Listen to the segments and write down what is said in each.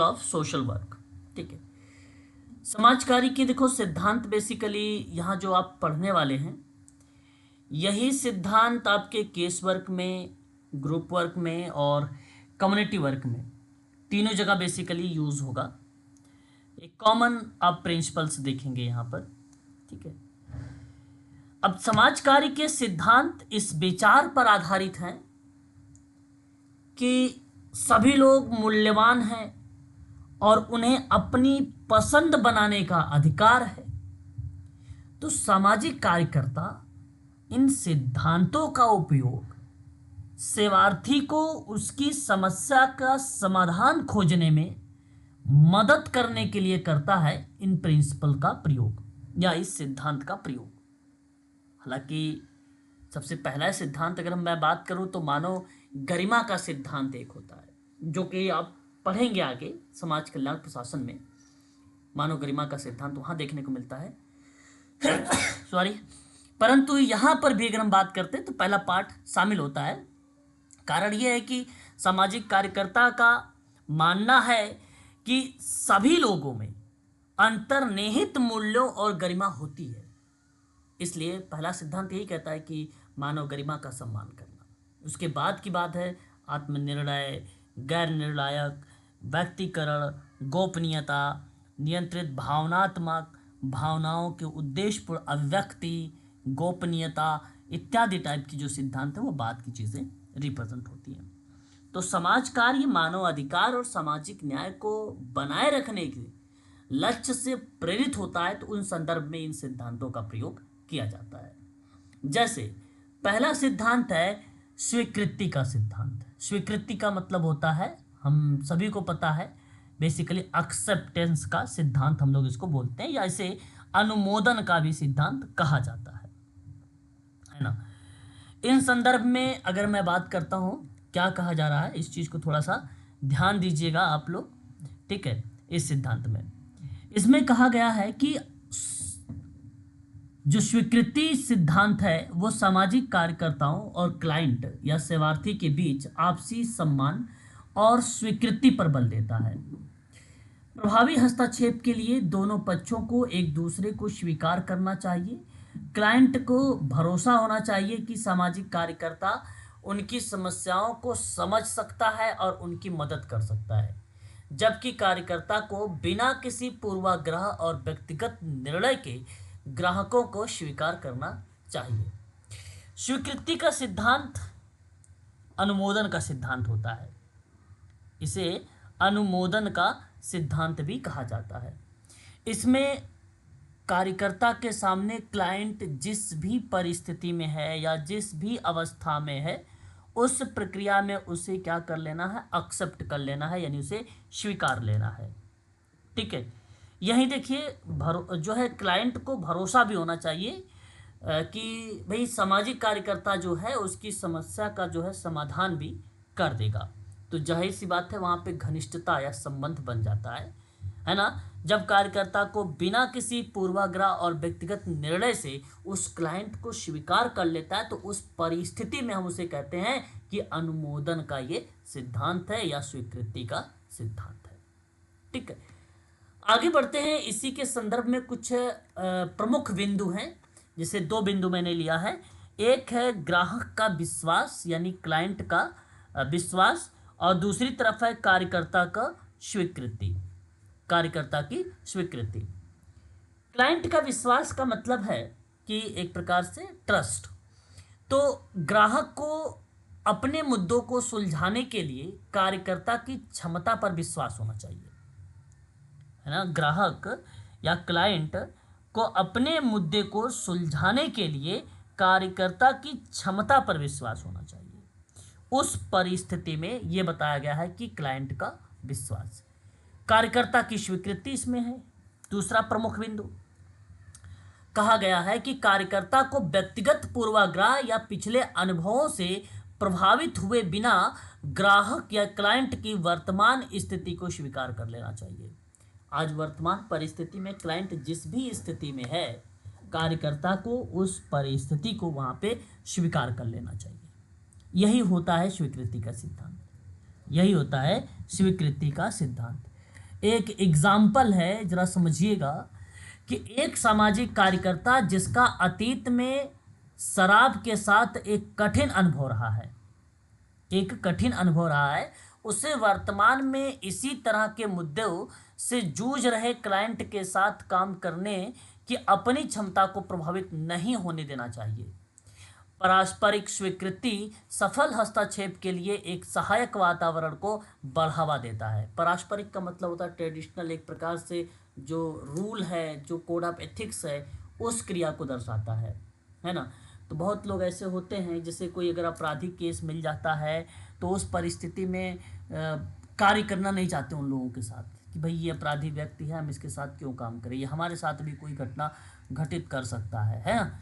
Of social work. ठीक है। समाज कार्य की देखो सिद्धांत बेसिकली यहाँ जो आप पढ़ने वाले हैं यही सिद्धांत आपके केस वर्क में, ग्रुप वर्क में और कम्युनिटी वर्क में तीनों जगह बेसिकली यूज होगा। एक कॉमन आप प्रिंसिपल्स देखेंगे यहाँ पर। ठीक है। अब समाज कार्य के सिद्धांत इस विचार पर आधारित हैं कि सभी लोग मूल्यवान हैं और उन्हें अपनी पसंद बनाने का अधिकार है। तो सामाजिक कार्यकर्ता इन सिद्धांतों का उपयोग सेवार्थी को उसकी समस्या का समाधान खोजने में मदद करने के लिए करता है, इन प्रिंसिपल का प्रयोग या इस सिद्धांत का प्रयोग। हालांकि सबसे पहला सिद्धांत अगर मैं बात करूं तो मानव गरिमा का सिद्धांत एक होता है जो कि आप पढ़ेंगे आगे समाज कल्याण प्रशासन में। मानव गरिमा का सिद्धांत वहां देखने को मिलता है सॉरी। परंतु यहां पर भी अगर हम बात करते हैं तो पहला पार्ट शामिल होता है। कारण यह है कि सामाजिक कार्यकर्ता का मानना है कि सभी लोगों में अंतर्निहित मूल्यों और गरिमा होती है। इसलिए पहला सिद्धांत यही कहता है कि मानव गरिमा का सम्मान करना। उसके बाद की बात है आत्मनिर्णय, गैर निर्णायक, व्यक्तिकरण, गोपनीयता, नियंत्रित भावनात्मक, भावनाओं के उद्देश्यपूर्ण अभिव्यक्ति, गोपनीयता इत्यादि टाइप की जो सिद्धांत है वो बाद की चीज़ें रिप्रेजेंट होती हैं। तो समाज कार्य मानव अधिकार और सामाजिक न्याय को बनाए रखने के लक्ष्य से प्रेरित होता है। तो उन संदर्भ में इन सिद्धांतों का प्रयोग किया जाता है। जैसे पहला सिद्धांत है स्वीकृति का सिद्धांत। स्वीकृति का मतलब होता है, हम सभी को पता है, बेसिकली एक्सेप्टेंस का सिद्धांत हम लोग इसको बोलते हैं, या इसे अनुमोदन का भी सिद्धांत कहा जाता है ना। इन संदर्भ में अगर मैं बात करता हूं क्या कहा जा रहा है, इस चीज को थोड़ा सा ध्यान दीजिएगा आप लोग। ठीक है। इस सिद्धांत में इसमें कहा गया है कि जो स्वीकृति सिद्धांत है वो सामाजिक कार्यकर्ताओं और क्लाइंट या सेवार्थी के बीच आपसी सम्मान और स्वीकृति पर बल देता है। प्रभावी हस्तक्षेप के लिए दोनों पक्षों को एक दूसरे को स्वीकार करना चाहिए। क्लाइंट को भरोसा होना चाहिए कि सामाजिक कार्यकर्ता उनकी समस्याओं को समझ सकता है और उनकी मदद कर सकता है, जबकि कार्यकर्ता को बिना किसी पूर्वाग्रह और व्यक्तिगत निर्णय के ग्राहकों को स्वीकार करना चाहिए। स्वीकृति का सिद्धांत अनुमोदन का सिद्धांत होता है। इसे अनुमोदन का सिद्धांत भी कहा जाता है। इसमें कार्यकर्ता के सामने क्लाइंट जिस भी परिस्थिति में है या जिस भी अवस्था में है उस प्रक्रिया में उसे क्या कर लेना है, एक्सेप्ट कर लेना है, यानी उसे स्वीकार लेना है। ठीक है। यही देखिए जो है क्लाइंट को भरोसा भी होना चाहिए कि भाई सामाजिक कार्यकर्ता जो है उसकी समस्या का जो है समाधान भी कर देगा। तो जाहिर सी बात है वहाँ पे घनिष्ठता या संबंध बन जाता है ना। जब कार्यकर्ता को बिना किसी पूर्वाग्रह और व्यक्तिगत निर्णय से उस क्लाइंट को स्वीकार कर लेता है तो उस परिस्थिति में हम उसे कहते हैं कि अनुमोदन का ये सिद्धांत है या स्वीकृति का सिद्धांत है। ठीक है। आगे बढ़ते हैं। इसी के संदर्भ में कुछ प्रमुख बिंदु हैं, जैसे दो बिंदु मैंने लिया है। एक है ग्राहक का विश्वास यानी क्लाइंट का विश्वास, और दूसरी तरफ है कार्यकर्ता का स्वीकृति, कार्यकर्ता की स्वीकृति। क्लाइंट का विश्वास का मतलब है कि एक प्रकार से ट्रस्ट। तो ग्राहक को अपने मुद्दों को सुलझाने के लिए कार्यकर्ता की क्षमता पर विश्वास होना चाहिए, है ना। ग्राहक या क्लाइंट को अपने मुद्दे को सुलझाने के लिए कार्यकर्ता की क्षमता पर विश्वास होना चाहिए। उस परिस्थिति में यह बताया गया है कि क्लाइंट का विश्वास, कार्यकर्ता की स्वीकृति इसमें है। दूसरा प्रमुख बिंदु कहा गया है कि कार्यकर्ता को व्यक्तिगत पूर्वाग्रह या पिछले अनुभवों से प्रभावित हुए बिना ग्राहक या क्लाइंट की वर्तमान स्थिति को स्वीकार कर लेना चाहिए। आज वर्तमान परिस्थिति में क्लाइंट जिस भी स्थिति में है, कार्यकर्ता को उस परिस्थिति को वहां पे स्वीकार कर लेना चाहिए। यही होता है स्वीकृति का सिद्धांत, यही होता है स्वीकृति का सिद्धांत। एक एग्जाम्पल है, जरा समझिएगा कि एक सामाजिक कार्यकर्ता जिसका अतीत में शराब के साथ एक कठिन अनुभव रहा है, एक कठिन अनुभव रहा है, उसे वर्तमान में इसी तरह के मुद्दों से जूझ रहे क्लाइंट के साथ काम करने की अपनी क्षमता को प्रभावित नहीं होने देना चाहिए। पारस्परिक स्वीकृति सफल हस्तक्षेप के लिए एक सहायक वातावरण को बढ़ावा देता है। पारस्परिक का मतलब होता है ट्रेडिशनल, एक प्रकार से जो रूल है, जो कोड ऑफ एथिक्स है, उस क्रिया को दर्शाता है ना। तो बहुत लोग ऐसे होते हैं, जैसे कोई अगर आपराधिक केस मिल जाता है तो उस परिस्थिति में कार्य करना नहीं चाहते उन लोगों के साथ कि भाई ये अपराधी व्यक्ति है, हम इसके साथ क्यों काम करें, ये हमारे साथ भी कोई घटना घटित कर सकता है ना।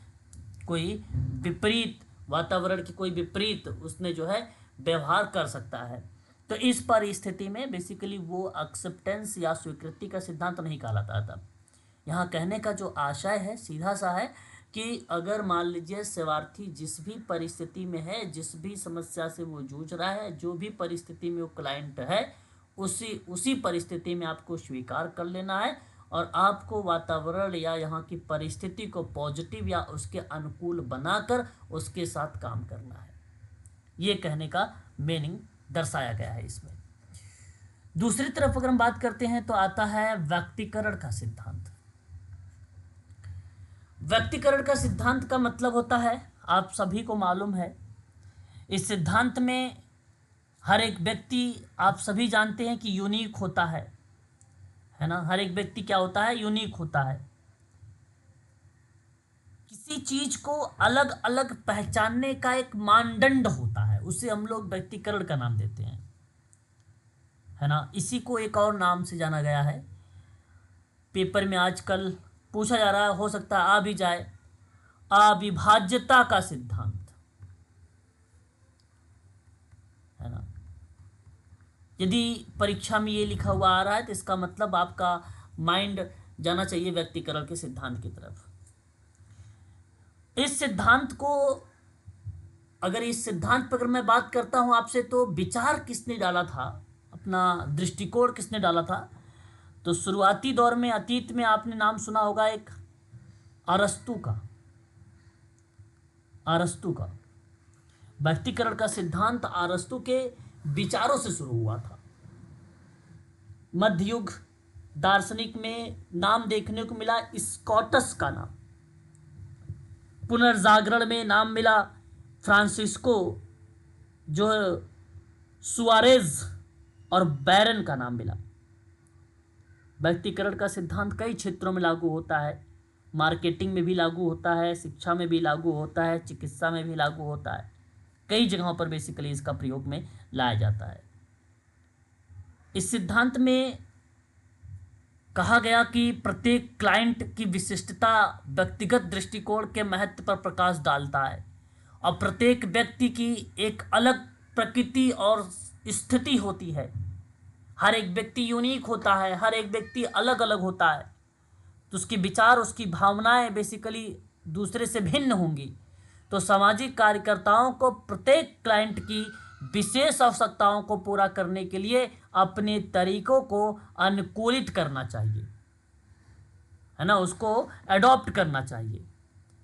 कोई विपरीत वातावरण की, कोई विपरीत उसने जो है व्यवहार कर सकता है। तो इस परिस्थिति में बेसिकली वो एक्सेप्टेंस या स्वीकृति का सिद्धांत नहीं कहलाता था। यहाँ कहने का जो आशय है सीधा सा है कि अगर मान लीजिए सेवार्थी जिस भी परिस्थिति में है, जिस भी समस्या से वो जूझ रहा है, जो भी परिस्थिति में वो क्लाइंट है, उसी परिस्थिति में आपको स्वीकार कर लेना है और आपको वातावरण या यहाँ की परिस्थिति को पॉजिटिव या उसके अनुकूल बनाकर उसके साथ काम करना है। ये कहने का मीनिंग दर्शाया गया है इसमें। दूसरी तरफ अगर हम बात करते हैं तो आता है व्यक्तिकरण का सिद्धांत। व्यक्तिकरण का सिद्धांत का मतलब होता है, आप सभी को मालूम है, इस सिद्धांत में हर एक व्यक्ति, आप सभी जानते हैं कि यूनिक होता है ना। हर एक व्यक्ति क्या होता है, यूनिक होता है। किसी चीज को अलग अलग पहचानने का एक मानदंड होता है, उसे हम लोग व्यक्तिकरण का नाम देते हैं, है ना। इसी को एक और नाम से जाना गया है, पेपर में आजकल पूछा जा रहा है, हो सकता है आ भी जाए, अविभाज्यता का सिद्धांत, है ना। यदि परीक्षा में ये लिखा हुआ आ रहा है तो इसका मतलब आपका माइंड जाना चाहिए व्यक्तिकरण के सिद्धांत की तरफ। इस सिद्धांत को, अगर इस सिद्धांत पर अगर मैं बात करता हूं आपसे, तो विचार किसने डाला था, अपना दृष्टिकोण किसने डाला था, तो शुरुआती दौर में, अतीत में आपने नाम सुना होगा एक अरस्तु का। अरस्तु का व्यक्तिकरण का सिद्धांत अरस्तु के विचारों से शुरू हुआ था। मध्य युग दार्शनिक में नाम देखने को मिला स्कॉटस का नाम, पुनर्जागरण में नाम मिला फ्रांसिस्को जो सुआरेज और बैरन का नाम मिला। व्यक्तिकरण का सिद्धांत कई क्षेत्रों में लागू होता है, मार्केटिंग में भी लागू होता है, शिक्षा में भी लागू होता है, चिकित्सा में भी लागू होता है, कई जगहों पर बेसिकली इसका प्रयोग में लाया जाता है। इस सिद्धांत में कहा गया कि प्रत्येक क्लाइंट की विशिष्टता व्यक्तिगत दृष्टिकोण के महत्व पर प्रकाश डालता है और प्रत्येक व्यक्ति की एक अलग प्रकृति और स्थिति होती है। हर एक व्यक्ति यूनिक होता है, हर एक व्यक्ति अलग अलग होता है, तो उसके विचार, उसकी भावनाएं बेसिकली दूसरे से भिन्न होंगी। तो सामाजिक कार्यकर्ताओं को प्रत्येक क्लाइंट की विशेष आवश्यकताओं को पूरा करने के लिए अपने तरीकों को अनुकूलित करना चाहिए, है ना, उसको अडॉप्ट करना चाहिए।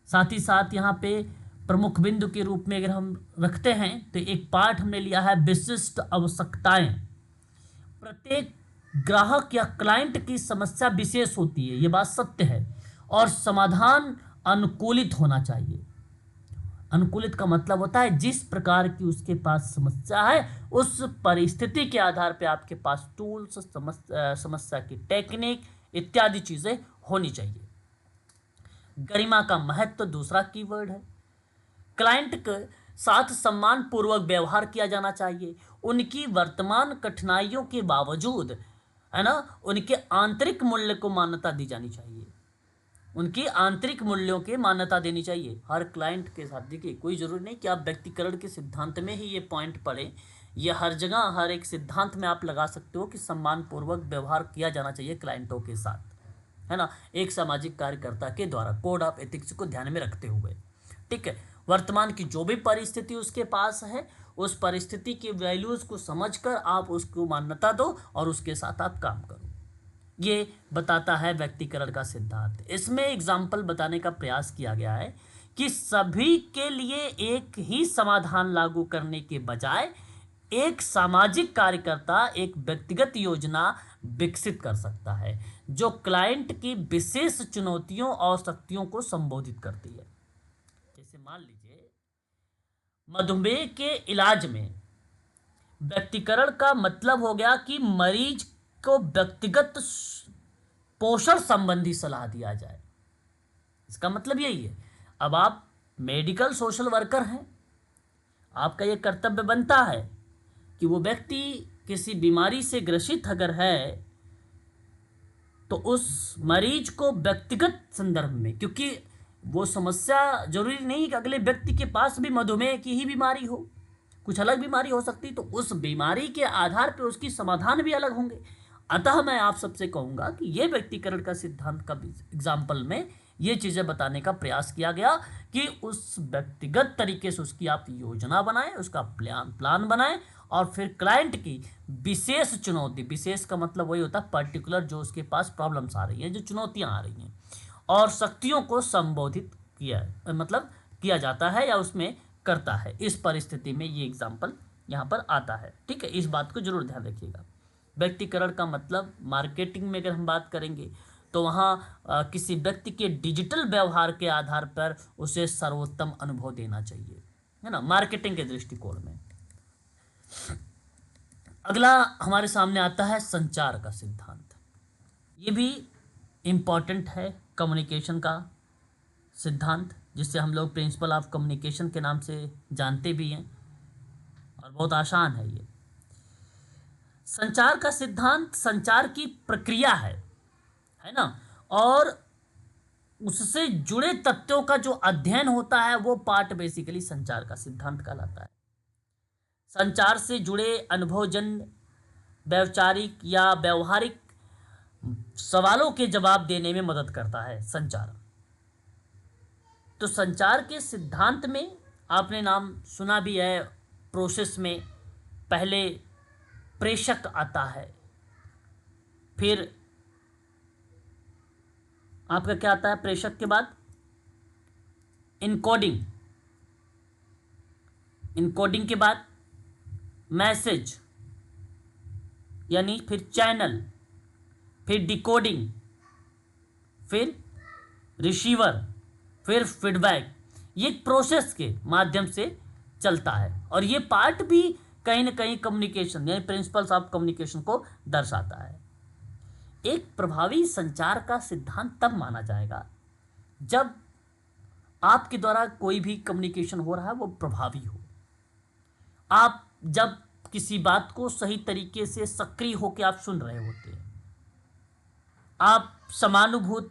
साथ ही साथ यहाँ पे प्रमुख बिंदु के रूप में अगर हम रखते हैं तो एक पार्ट हमने लिया है विशिष्ट आवश्यकताएं। प्रत्येक ग्राहक या क्लाइंट की समस्या विशेष होती है, ये बात सत्य है, और समाधान अनुकूलित होना चाहिए। अनुकूलित का मतलब होता है जिस प्रकार की उसके पास समस्या है, उस परिस्थिति के आधार पे आपके पास टूल्स, समस्या की टेक्निक इत्यादि चीज़ें होनी चाहिए। गरिमा का महत्व दूसरा कीवर्ड है। क्लाइंट के साथ सम्मान पूर्वक व्यवहार किया जाना चाहिए। उनकी वर्तमान कठिनाइयों के बावजूद, है ना, उनके आंतरिक मूल्य को मान्यता दी जानी चाहिए, उनकी आंतरिक मूल्यों के मान्यता देनी चाहिए हर क्लाइंट के साथ। देखिए, कोई ज़रूरी नहीं कि आप व्यक्तिकरण के सिद्धांत में ही ये पॉइंट पढ़ें, ये हर जगह हर एक सिद्धांत में आप लगा सकते हो कि सम्मानपूर्वक व्यवहार किया जाना चाहिए क्लाइंटों के साथ, है ना, एक सामाजिक कार्यकर्ता के द्वारा कोड ऑफ एथिक्स को ध्यान में रखते हुए। ठीक है, वर्तमान की जो भी परिस्थिति उसके पास है, उस परिस्थिति की वैल्यूज़ को समझकर आप उसको मान्यता दो और उसके साथ आप काम करो। ये बताता है व्यक्तिकरण का सिद्धांत। इसमें एग्जाम्पल बताने का प्रयास किया गया है कि सभी के लिए एक ही समाधान लागू करने के बजाय एक सामाजिक कार्यकर्ता एक व्यक्तिगत योजना विकसित कर सकता है जो क्लाइंट की विशेष चुनौतियों और शक्तियों को संबोधित करती है। जैसे मान लीजिए मधुमेह के इलाज में व्यक्तिकरण का मतलब हो गया कि मरीज को व्यक्तिगत पोषण संबंधी सलाह दिया जाए। इसका मतलब यही है। अब आप मेडिकल सोशल वर्कर हैं, आपका यह कर्तव्य बनता है कि वो व्यक्ति किसी बीमारी से ग्रसित अगर है तो उस मरीज को व्यक्तिगत संदर्भ में, क्योंकि वो समस्या जरूरी नहीं कि अगले व्यक्ति के पास भी मधुमेह की ही बीमारी हो, कुछ अलग बीमारी हो सकती, तो उस बीमारी के आधार पर उसकी समाधान भी अलग होंगे। अतः मैं आप सबसे कहूँगा कि ये व्यक्तिकरण का सिद्धांत का एग्जाम्पल में ये चीज़ें बताने का प्रयास किया गया कि उस व्यक्तिगत तरीके से उसकी आप योजना बनाएं, उसका प्लान बनाएं और फिर क्लाइंट की विशेष चुनौती, विशेष का मतलब वही होता है पर्टिकुलर, जो उसके पास प्रॉब्लम्स आ रही हैं, जो चुनौतियाँ आ रही हैं और शक्तियों को संबोधित किया जाता है या उसमें करता है। इस परिस्थिति में ये एग्जाम्पल यहाँ पर आता है। ठीक है, इस बात को जरूर ध्यान रखिएगा। व्यक्तिकरण का मतलब मार्केटिंग में अगर हम बात करेंगे तो वहाँ किसी व्यक्ति के डिजिटल व्यवहार के आधार पर उसे सर्वोत्तम अनुभव देना चाहिए, है ना, मार्केटिंग के दृष्टिकोण में। अगला हमारे सामने आता है संचार का सिद्धांत। ये भी इम्पॉर्टेंट है कम्युनिकेशन का सिद्धांत, जिससे हम लोग प्रिंसिपल ऑफ कम्युनिकेशन के नाम से जानते भी हैं और बहुत आसान है ये। संचार का सिद्धांत संचार की प्रक्रिया है ना, और उससे जुड़े तथ्यों का जो अध्ययन होता है वो पार्ट बेसिकली संचार का सिद्धांत कहलाता है। संचार से जुड़े अनुभवजन्य, वैचारिक या व्यवहारिक सवालों के जवाब देने में मदद करता है संचार। तो संचार के सिद्धांत में आपने नाम सुना भी है, प्रोसेस में पहले प्रेषक आता है, फिर आपका क्या आता है प्रेषक के बाद, इनकोडिंग, इनकोडिंग के बाद मैसेज यानी फिर चैनल, फिर डिकोडिंग, फिर रिसीवर, फिर फीडबैक। ये प्रोसेस के माध्यम से चलता है और ये पार्ट भी कहीं ना कहीं कम्युनिकेशन यानी प्रिंसिपल्स ऑफ कम्युनिकेशन को दर्शाता है। एक प्रभावी संचार का सिद्धांत तब माना जाएगा जब आपके द्वारा कोई भी कम्युनिकेशन हो रहा है वो प्रभावी हो। आप जब किसी बात को सही तरीके से सक्रिय होकर आप सुन रहे होते हैं, आप समानुभूत,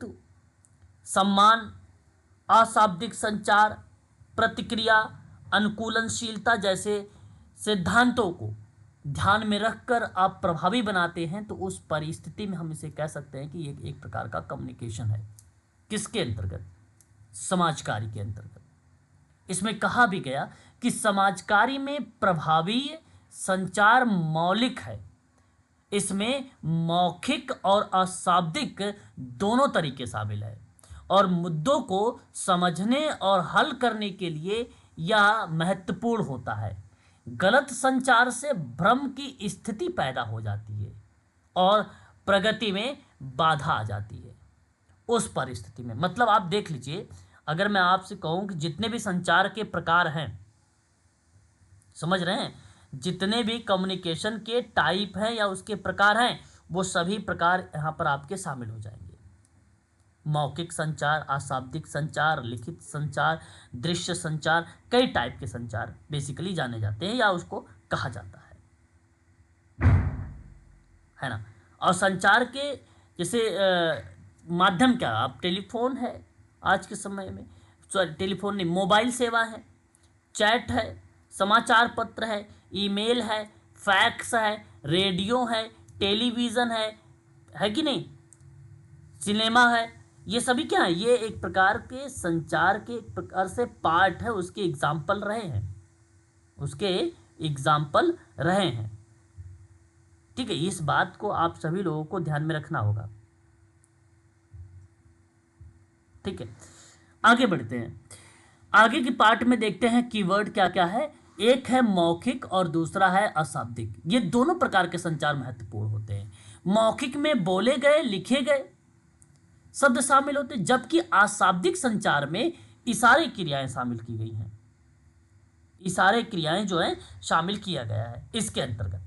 सम्मान, अशाब्दिक संचार, प्रतिक्रिया, अनुकूलनशीलता जैसे सिद्धांतों को ध्यान में रखकर आप प्रभावी बनाते हैं, तो उस परिस्थिति में हम इसे कह सकते हैं कि ये एक प्रकार का कम्युनिकेशन है। किसके अंतर्गत? समाज कार्य के अंतर्गत। इसमें कहा भी गया कि समाज कार्य में प्रभावी संचार मौलिक है। इसमें मौखिक और अशाब्दिक दोनों तरीके शामिल है और मुद्दों को समझने और हल करने के लिए यह महत्वपूर्ण होता है। गलत संचार से भ्रम की स्थिति पैदा हो जाती है और प्रगति में बाधा आ जाती है। उस परिस्थिति में मतलब आप देख लीजिए, अगर मैं आपसे कहूं कि जितने भी संचार के प्रकार हैं, समझ रहे हैं, जितने भी कम्युनिकेशन के टाइप हैं या उसके प्रकार हैं, वो सभी प्रकार यहाँ पर आपके शामिल हो जाएंगे। मौखिक संचार, अशाब्दिक संचार, लिखित संचार, दृश्य संचार, कई टाइप के संचार बेसिकली जाने जाते हैं या उसको कहा जाता है ना। और संचार के जैसे माध्यम क्या, आप टेलीफोन है आज के समय में, सॉरी टेलीफोन नहीं, मोबाइल सेवा है, चैट है, समाचार पत्र है, ईमेल है, फैक्स है, रेडियो है, टेलीविज़न है कि नहीं, सिनेमा है, ये सभी क्या है, ये एक प्रकार के संचार के एक प्रकार से पार्ट है, उसके एग्जाम्पल रहे हैं, उसके एग्जाम्पल रहे हैं। ठीक है, इस बात को आप सभी लोगों को ध्यान में रखना होगा। ठीक है, आगे बढ़ते हैं। आगे की पार्ट में देखते हैं कीवर्ड क्या क्या है। एक है मौखिक और दूसरा है अशाब्दिक। ये दोनों प्रकार के संचार महत्वपूर्ण होते हैं। मौखिक में बोले गए लिखे गए शब्द शामिल होते हैं, जबकि अशाब्दिक संचार में इशारे क्रियाएं शामिल की गई हैं। इशारे क्रियाएं जो है शामिल किया गया है इसके अंतर्गत।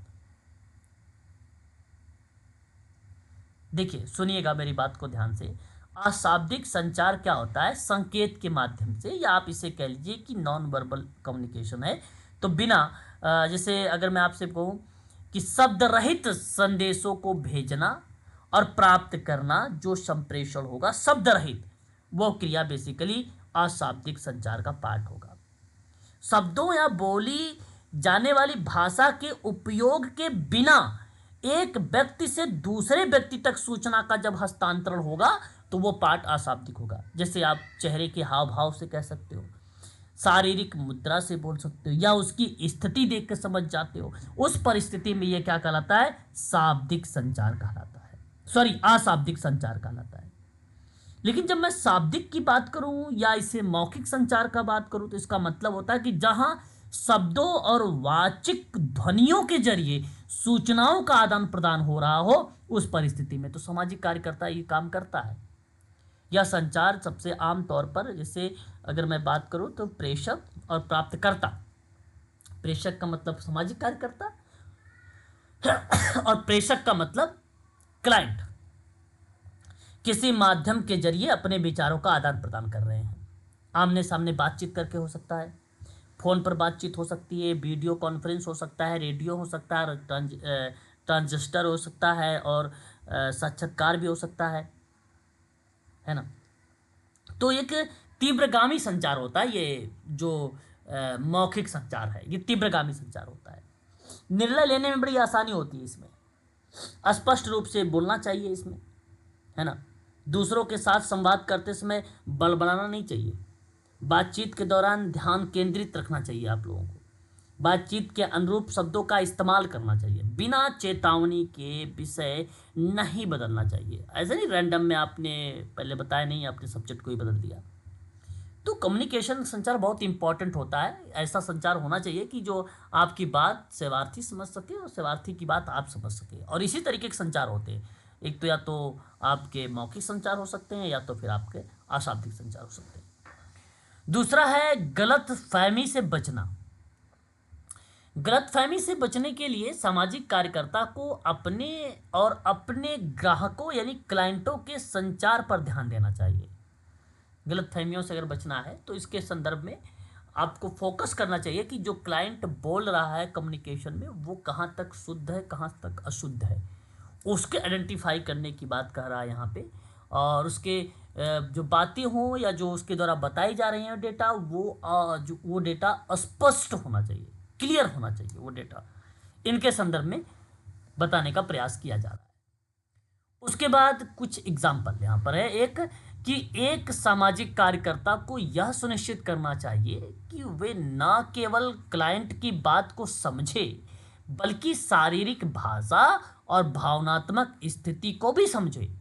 देखिए सुनिएगा मेरी बात को ध्यान से। अशाब्दिक संचार क्या होता है? संकेत के माध्यम से, या आप इसे कह लीजिए कि नॉन वर्बल कम्युनिकेशन है। तो बिना जैसे अगर मैं आपसे कहूं कि शब्द रहित संदेशों को भेजना और प्राप्त करना, जो संप्रेषण होगा शब्द रहित, वो क्रिया बेसिकली अशाब्दिक संचार का पार्ट होगा। शब्दों या बोली जाने वाली भाषा के उपयोग के बिना एक व्यक्ति से दूसरे व्यक्ति तक सूचना का जब हस्तांतरण होगा तो वो पार्ट अशाब्दिक होगा। जैसे आप चेहरे के हाव भाव से कह सकते हो, शारीरिक मुद्रा से बोल सकते हो, या उसकी स्थिति देख कर समझ जाते हो। उस परिस्थिति में ये क्या कहलाता है? शाब्दिक संचार कहलाता है, सॉरी अशाब्दिक संचार कहलाता है। लेकिन जब मैं शाब्दिक की बात करूं या इसे मौखिक संचार का बात करूं तो इसका मतलब होता है कि जहां शब्दों और वाचिक ध्वनियों के जरिए सूचनाओं का आदान प्रदान हो रहा हो, उस परिस्थिति में तो सामाजिक कार्यकर्ता ये काम करता है। यह संचार सबसे आम तौर पर, जैसे अगर मैं बात करूं तो प्रेषक और प्राप्तकर्ता। प्रेषक का मतलब सामाजिक कार्यकर्ता और प्रेषक का मतलब क्लाइंट, किसी माध्यम के जरिए अपने विचारों का आदान प्रदान कर रहे हैं। आमने सामने बातचीत करके हो सकता है, फोन पर बातचीत हो सकती है, वीडियो कॉन्फ्रेंस हो सकता है, रेडियो हो सकता है, ट्रांजिस्टर हो सकता है, और साक्षात्कार भी हो सकता है ना। तो एक तीव्रगामी संचार होता है ये जो मौखिक संचार है, ये तीव्रगामी संचार होता है। निर्णय लेने में बड़ी आसानी होती है इसमें, स्पष्ट रूप से बोलना चाहिए इसमें, है ना। दूसरों के साथ संवाद करते समय बड़बड़ाना नहीं चाहिए। बातचीत के दौरान ध्यान केंद्रित रखना चाहिए आप लोगों को। बातचीत के अनुरूप शब्दों का इस्तेमाल करना चाहिए। बिना चेतावनी के विषय नहीं बदलना चाहिए। ऐसा नहीं रैंडम में आपने पहले बताया नहीं, आपने सब्जेक्ट को ही बदल दिया। तो कम्युनिकेशन संचार बहुत इंपॉर्टेंट होता है। ऐसा संचार होना चाहिए कि जो आपकी बात सेवार्थी समझ सके और सेवार्थी की बात आप समझ सके। और इसी तरीके के संचार होते हैं। एक तो या तो आपके मौखिक संचार हो सकते हैं, या तो फिर आपके अशाब्दिक संचार हो सकते हैं। दूसरा है गलत फहमी से बचना। गलत फहमी से बचने के लिए सामाजिक कार्यकर्ता को अपने और अपने ग्राहकों यानी क्लाइंटों के संचार पर ध्यान देना चाहिए। गलत फहमियों से अगर बचना है तो इसके संदर्भ में आपको फोकस करना चाहिए कि जो क्लाइंट बोल रहा है कम्युनिकेशन में वो कहाँ तक शुद्ध है, कहाँ तक अशुद्ध है, उसके आइडेंटिफाई करने की बात कर रहा है यहाँ पे। और उसके जो बातें हों या जो उसके द्वारा बताई जा रही हैं डेटा, वो डेटा स्पष्ट होना चाहिए, क्लियर होना चाहिए वो डेटा। इनके संदर्भ में बताने का प्रयास किया जा रहा है। उसके बाद कुछ एग्जाम्पल यहाँ पर है। एक कि एक सामाजिक कार्यकर्ता को यह सुनिश्चित करना चाहिए कि वे न केवल क्लाइंट की बात को समझे बल्कि शारीरिक भाषा और भावनात्मक स्थिति को भी समझे,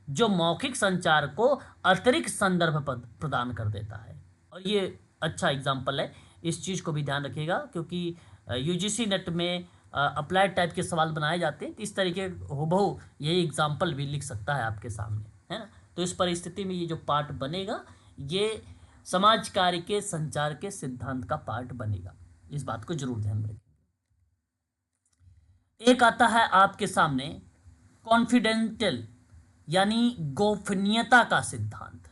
जो मौखिक संचार को अतिरिक्त संदर्भ प्रदान कर देता है। और ये अच्छा एग्जाम्पल है, इस चीज़ को भी ध्यान रखिएगा, क्योंकि यूजीसी नेट में अप्लाइड टाइप के सवाल बनाए जाते हैं। तो इस तरीके हुबहू यही एग्जाम्पल भी लिख सकता है आपके सामने, है ना। तो इस परिस्थिति में ये जो पार्ट बनेगा ये समाज कार्य के संचार के सिद्धांत का पार्ट बनेगा। इस बात को जरूर ध्यान में रखें। एक आता है आपके सामने कॉन्फिडेंशियल यानी गोपनीयता का सिद्धांत।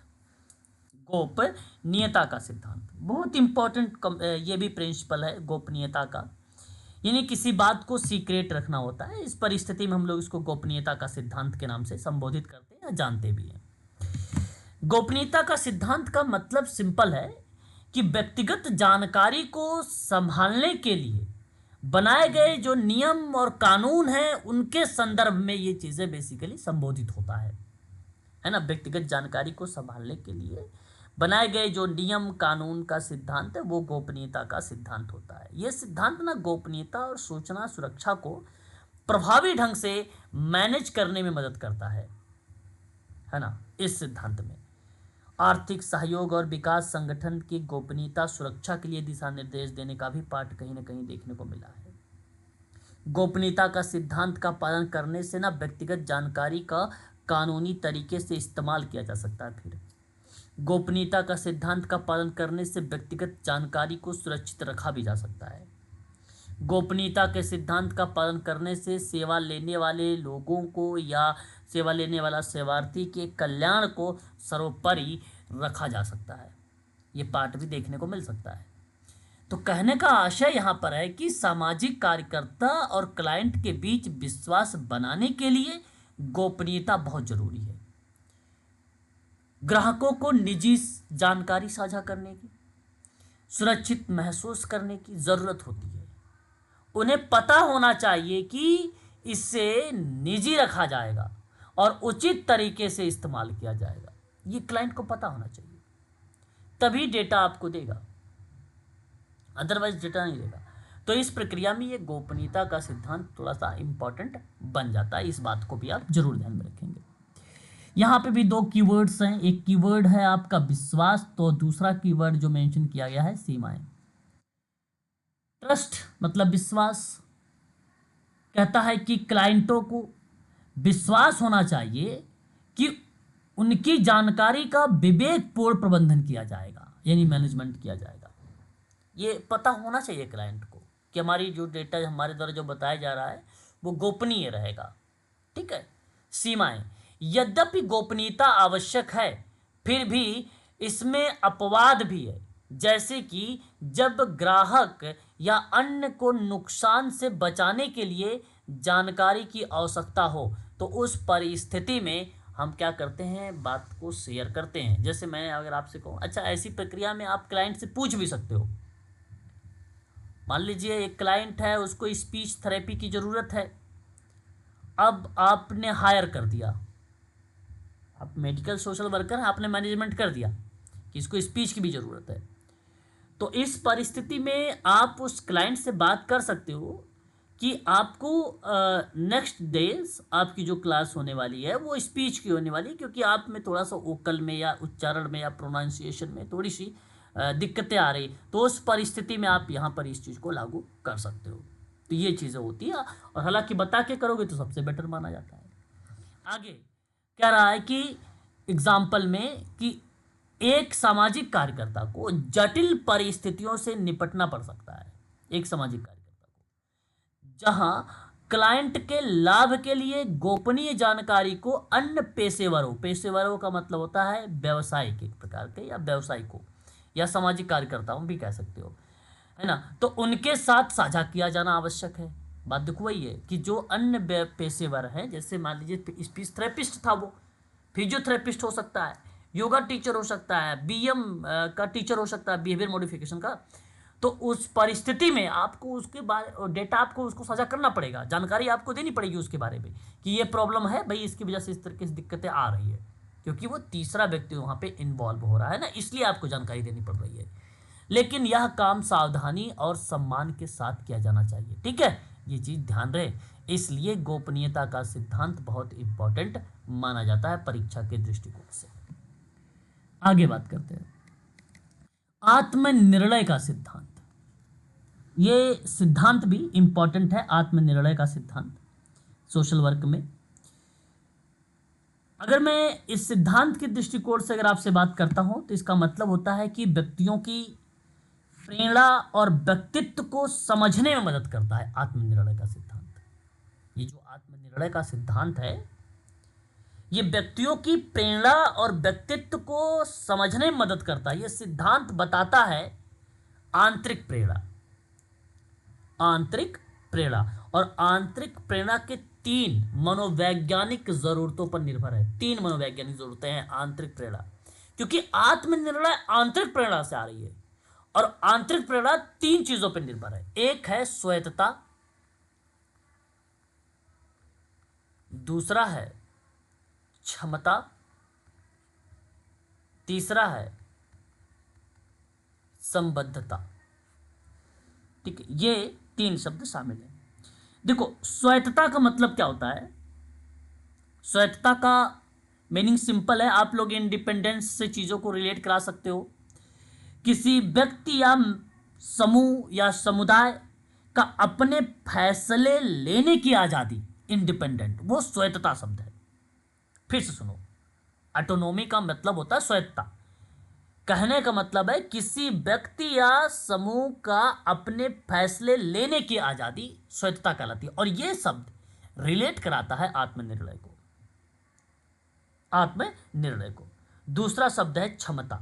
गोपनीयता का सिद्धांत बहुत इंपॉर्टेंट ये भी प्रिंसिपल है गोपनीयता का, यानी किसी बात को सीक्रेट रखना होता है। इस परिस्थिति में हम लोग इसको गोपनीयता का सिद्धांत के नाम से संबोधित करते हैं या जानते भी हैं। गोपनीयता का सिद्धांत का मतलब सिंपल है कि व्यक्तिगत जानकारी को संभालने के लिए बनाए गए जो नियम और कानून हैं उनके संदर्भ में ये चीज़ें बेसिकली संबोधित होता है ना। व्यक्तिगत जानकारी को संभालने के लिए बनाए गए जो नियम कानून का सिद्धांत है वो गोपनीयता का सिद्धांत होता है। यह सिद्धांत ना गोपनीयता और सूचना सुरक्षा को प्रभावी ढंग से मैनेज करने में मदद करता है ना। इस सिद्धांत में आर्थिक सहयोग और विकास, संगठन की गोपनीयता, सुरक्षा के लिए दिशा निर्देश देने का भी पाठ कहीं ना कहीं देखने को मिला है। गोपनीयता का सिद्धांत का पालन करने से ना व्यक्तिगत जानकारी का कानूनी तरीके से इस्तेमाल किया जा सकता है। फिर गोपनीयता का सिद्धांत का पालन करने से व्यक्तिगत जानकारी को सुरक्षित रखा भी जा सकता है। गोपनीयता के सिद्धांत का पालन करने से सेवा लेने वाले लोगों को या सेवा लेने वाला सेवार्थी के कल्याण को सर्वोपरि रखा जा सकता है। ये पाठ भी देखने को मिल सकता है। तो कहने का आशय यहाँ पर है कि सामाजिक कार्यकर्ता और क्लाइंट के बीच विश्वास बनाने के लिए गोपनीयता बहुत जरूरी है। ग्राहकों को निजी जानकारी साझा करने की, सुरक्षित महसूस करने की जरूरत होती है। उन्हें पता होना चाहिए कि इसे निजी रखा जाएगा और उचित तरीके से इस्तेमाल किया जाएगा। ये क्लाइंट को पता होना चाहिए, तभी डेटा आपको देगा, अदरवाइज डेटा नहीं देगा। तो इस प्रक्रिया में ये गोपनीयता का सिद्धांत थोड़ा सा इंपॉर्टेंट बन जाता है। इस बात को भी आप जरूर ध्यान में रखेंगे। यहाँ पे भी दो कीवर्ड्स हैं। एक कीवर्ड है आपका विश्वास, तो दूसरा कीवर्ड जो मेंशन किया गया है सीमाएं। ट्रस्ट मतलब विश्वास, कहता है कि क्लाइंटों को विश्वास होना चाहिए कि उनकी जानकारी का विवेकपूर्ण प्रबंधन किया जाएगा, यानी मैनेजमेंट किया जाएगा। ये पता होना चाहिए क्लाइंट को कि हमारी जो डेटा हमारे द्वारा जो बताया जा रहा है वो गोपनीय रहेगा। ठीक है। सीमाएं, यद्यपि गोपनीयता आवश्यक है, फिर भी इसमें अपवाद भी है। जैसे कि जब ग्राहक या अन्य को नुकसान से बचाने के लिए जानकारी की आवश्यकता हो, तो उस परिस्थिति में हम क्या करते हैं, बात को शेयर करते हैं। जैसे मैं अगर आपसे कहूँ, अच्छा ऐसी प्रक्रिया में आप क्लाइंट से पूछ भी सकते हो। मान लीजिए एक क्लाइंट है, उसको स्पीच थेरेपी की ज़रूरत है। अब आपने हायर कर दिया, आप मेडिकल सोशल वर्कर हैं, आपने मैनेजमेंट कर दिया कि इसको स्पीच की भी ज़रूरत है। तो इस परिस्थिति में आप उस क्लाइंट से बात कर सकते हो कि आपको नेक्स्ट डेज आपकी जो क्लास होने वाली है वो स्पीच की होने वाली है, क्योंकि आप में थोड़ा सा वोकल में या उच्चारण में या प्रोनाउंसिएशन में थोड़ी सी दिक्कतें आ रही, तो उस परिस्थिति में आप यहाँ पर इस चीज़ को लागू कर सकते हो। तो ये चीज़ें होती है, और हालांकि बता के करोगे तो सबसे बेटर माना जाता है। आगे कह रहा है कि एग्जाम्पल में कि एक सामाजिक कार्यकर्ता को जटिल परिस्थितियों से निपटना पड़ सकता है। एक सामाजिक कार्यकर्ता को, जहां क्लाइंट के लाभ के लिए गोपनीय जानकारी को अन्य पेशेवरों का मतलब होता है व्यवसायिक एक प्रकार के, या व्यवसायिकों या सामाजिक कार्यकर्ताओं भी कह सकते हो, है ना। तो उनके साथ साझा किया जाना आवश्यक है। बात देखो वही है कि जो अन्य पेशेवर हैं, जैसे मान लीजिए स्पीच थेरेपिस्ट था, वो फिजियोथेरेपिस्ट हो सकता है, योगा टीचर हो सकता है, बीएम का टीचर हो सकता है, बिहेवियर मॉडिफिकेशन का। तो उस परिस्थिति में आपको उसके बारे डेटा आपको उसको साझा करना पड़ेगा, जानकारी आपको देनी पड़ेगी उसके बारे में कि ये प्रॉब्लम है भाई, इसकी वजह से इस तरीके से दिक्कतें आ रही है, क्योंकि वो तीसरा व्यक्ति वहाँ पे इन्वॉल्व हो रहा है ना, इसलिए आपको जानकारी देनी पड़ रही है। लेकिन यह काम सावधानी और सम्मान के साथ किया जाना चाहिए। ठीक है, ये चीज़ ध्यान रहे। इसलिए गोपनीयता का सिद्धांत बहुत इंपॉर्टेंट माना जाता है परीक्षा के दृष्टिकोण से। आगे बात करते हैं आत्मनिर्णय का सिद्धांत। ये सिद्धांत भी इंपॉर्टेंट है, आत्मनिर्णय का सिद्धांत सोशल वर्क में। अगर मैं इस सिद्धांत के दृष्टिकोण से अगर आपसे बात करता हूं, तो इसका मतलब होता है कि व्यक्तियों की प्रेरणा और व्यक्तित्व को समझने में मदद करता है आत्मनिर्णय का सिद्धांत। ये जो आत्मनिर्णय का सिद्धांत है, ये व्यक्तियों की प्रेरणा और व्यक्तित्व को समझने में मदद करता है। ये सिद्धांत बताता है आंतरिक प्रेरणा, आंतरिक प्रेरणा, और आंतरिक प्रेरणा के 3 मनोवैज्ञानिक जरूरतों पर निर्भर है। 3 मनोवैज्ञानिक जरूरतें हैं आंतरिक प्रेरणा, क्योंकि आत्मनिर्णय आंतरिक प्रेरणा से आ रही है, और आंतरिक प्रेरणा 3 चीजों पर निर्भर है। एक है स्वायत्तता, दूसरा है क्षमता, तीसरा है संबद्धता। ठीक है, ये 3 शब्द शामिल हैं। देखो, स्वायत्तता का मतलब क्या होता है? स्वायत्तता का मीनिंग सिंपल है, आप लोग इंडिपेंडेंस से चीज़ों को रिलेट करा सकते हो। किसी व्यक्ति या समूह या समुदाय का अपने फैसले लेने की आज़ादी, इंडिपेंडेंट, वो स्वायत्तता शब्द है। फिर से सुनो, ऑटोनॉमी का मतलब होता है स्वायत्तता। कहने का मतलब है किसी व्यक्ति या समूह का अपने फैसले लेने की आज़ादी स्वायत्तता कहलाती है। और ये शब्द रिलेट कराता है आत्मनिर्णय को, आत्मनिर्णय को। दूसरा शब्द है क्षमता।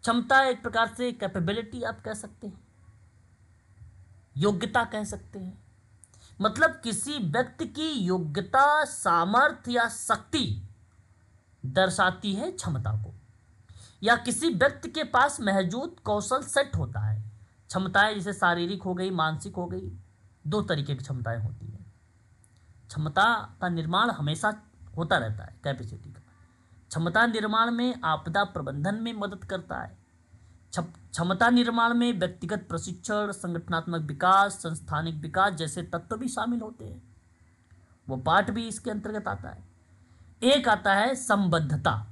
क्षमता एक प्रकार से कैपेबिलिटी आप कह सकते हैं, योग्यता कह सकते हैं। मतलब किसी व्यक्ति की योग्यता, सामर्थ्य या शक्ति दर्शाती है क्षमता को, या किसी व्यक्ति के पास मौजूद कौशल सेट होता है। क्षमताएं जैसे शारीरिक हो गई, मानसिक हो गई, दो तरीके की क्षमताएं होती हैं। क्षमता का निर्माण हमेशा होता रहता है, कैपेसिटी का। क्षमता निर्माण में आपदा प्रबंधन में मदद करता है। क्षमता निर्माण में व्यक्तिगत प्रशिक्षण, संगठनात्मक विकास, संस्थानिक विकास जैसे तत्व भी शामिल होते हैं, वो पार्ट भी इसके अंतर्गत आता है। एक आता है संबद्धता।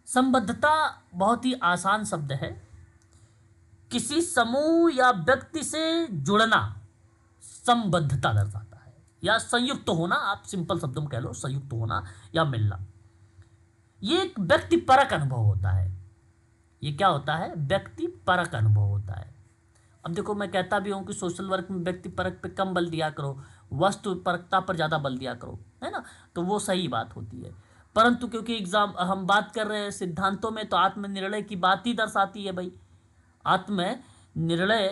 संबद्धता बहुत ही आसान शब्द है, किसी समूह या व्यक्ति से जुड़ना संबद्धता दर्शाता है, या संयुक्त होना, आप सिंपल शब्दों में कह लो, संयुक्त होना या मिलना। ये एक व्यक्तिपरक अनुभव होता है। ये क्या होता है? व्यक्तिपरक अनुभव होता है। अब देखो, मैं कहता भी हूँ कि सोशल वर्क में व्यक्तिपरक पे कम बल दिया करो, वस्तुपरकता पर ज़्यादा बल दिया करो, है ना, तो वो सही बात होती है। परंतु क्योंकि एग्जाम हम बात कर रहे हैं सिद्धांतों में, तो आत्मनिर्णय की बात ही दर्शाती है भाई। आत्मनिर्णय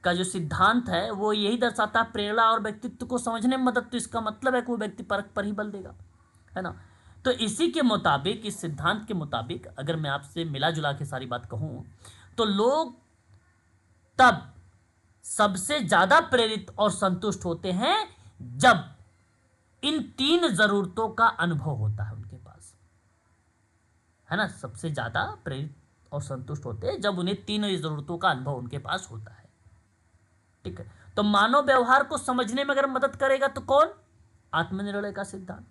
का जो सिद्धांत है वो यही दर्शाता है प्रेरणा और व्यक्तित्व को समझने में मदद। तो इसका मतलब है कि वो व्यक्तिपरक पर ही बल देगा, है ना। तो इसी के मुताबिक, इस सिद्धांत के मुताबिक अगर मैं आपसे मिला जुला के सारी बात कहूँ, तो लोग तब सबसे ज्यादा प्रेरित और संतुष्ट होते हैं जब इन तीन जरूरतों का अनुभव होता है उनके पास, है ना। सबसे ज्यादा प्रेरित और संतुष्ट होते हैं जब उन्हें तीन जरूरतों का अनुभव उनके पास होता है, ठीक है। तो मानव व्यवहार को समझने में अगर मदद करेगा तो कौन? आत्मनिर्णय का सिद्धांत।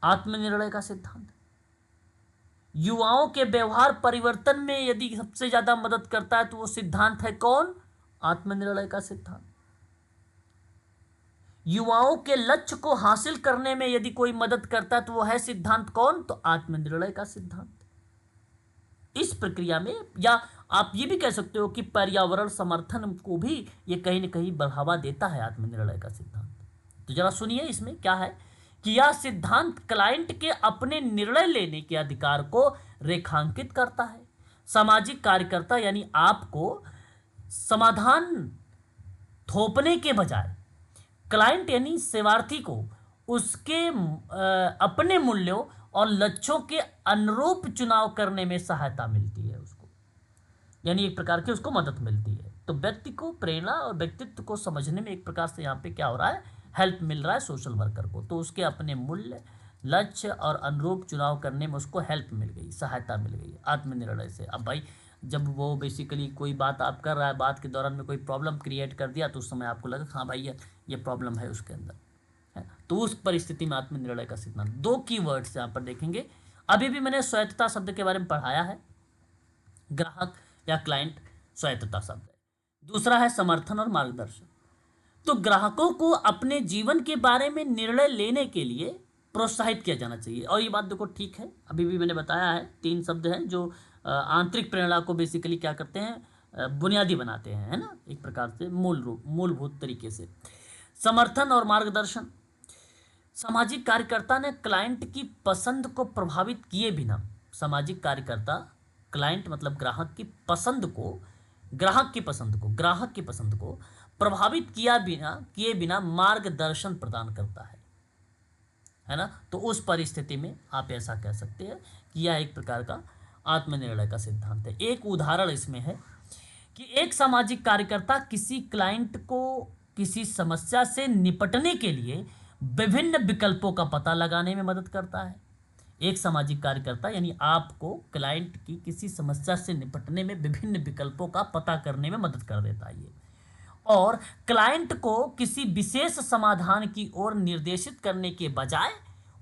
आत्मनिर्णय का सिद्धांत युवाओं के व्यवहार परिवर्तन में यदि सबसे ज्यादा मदद करता है तो वो सिद्धांत है कौन? आत्मनिर्णय का सिद्धांत। युवाओं के लक्ष्य को हासिल करने में यदि कोई मदद करता है तो वो है सिद्धांत कौन? तो आत्मनिर्णय का सिद्धांत। इस प्रक्रिया में, या आप ये भी कह सकते हो कि पर्यावरण समर्थन को भी ये कहीं ना कहीं बढ़ावा देता है आत्मनिर्णय का सिद्धांत। तो जरा सुनिए इसमें क्या है कि यह सिद्धांत क्लाइंट के अपने निर्णय लेने के अधिकार को रेखांकित करता है। सामाजिक कार्यकर्ता यानी आपको समाधान थोपने के बजाय क्लाइंट यानी सेवार्थी को उसके अपने मूल्यों और लक्ष्यों के अनुरूप चुनाव करने में सहायता मिलती है उसको, यानी एक प्रकार की उसको मदद मिलती है। तो व्यक्ति को प्रेरणा और व्यक्तित्व को समझने में एक प्रकार से यहाँ पे क्या हो रहा है? हेल्प मिल रहा है सोशल वर्कर को। तो उसके अपने मूल्य, लक्ष्य और अनुरूप चुनाव करने में उसको हेल्प मिल गई, सहायता मिल गई आत्मनिर्णय से। अब भाई जब वो बेसिकली कोई बात आप कर रहा है, बात के दौरान में कोई प्रॉब्लम क्रिएट कर दिया, तो उस समय आपको लगा हाँ भाई ये प्रॉब्लम है उसके अंदर, है। तो उस परिस्थिति में आत्मनिर्णय का सिद्धांत। दो कीवर्ड्स यहाँ पर देखेंगे। अभी भी मैंने स्वायत्तता शब्द के बारे में पढ़ाया है, ग्राहक या क्लाइंट स्वायत्तता शब्द है। दूसरा है समर्थन और मार्गदर्शन। तो ग्राहकों को अपने जीवन के बारे में निर्णय लेने के लिए प्रोत्साहित किया जाना चाहिए। और ये बात देखो ठीक है, अभी भी मैंने बताया है, तीन शब्द हैं जो आंतरिक प्रेरणा को बेसिकली क्या करते हैं? बुनियादी बनाते हैं, है ना, एक प्रकार से मूलभूत तरीके से। समर्थन और मार्गदर्शन। सामाजिक कार्यकर्ता ने क्लाइंट की पसंद को प्रभावित किए बिना, सामाजिक कार्यकर्ता क्लाइंट मतलब ग्राहक की पसंद को, ग्राहक की पसंद को प्रभावित किए बिना मार्गदर्शन प्रदान करता है ना। तो उस परिस्थिति में आप ऐसा कह सकते हैं कि यह एक प्रकार का आत्मनिर्णय का सिद्धांत है। एक उदाहरण इसमें है कि एक सामाजिक कार्यकर्ता किसी क्लाइंट को किसी समस्या से निपटने के लिए विभिन्न विकल्पों का पता लगाने में मदद करता है। एक सामाजिक कार्यकर्ता यानी आपको क्लाइंट की किसी समस्या से निपटने में विभिन्न विकल्पों का पता करने में मदद कर देता है ये। और क्लाइंट को किसी विशेष समाधान की ओर निर्देशित करने के बजाय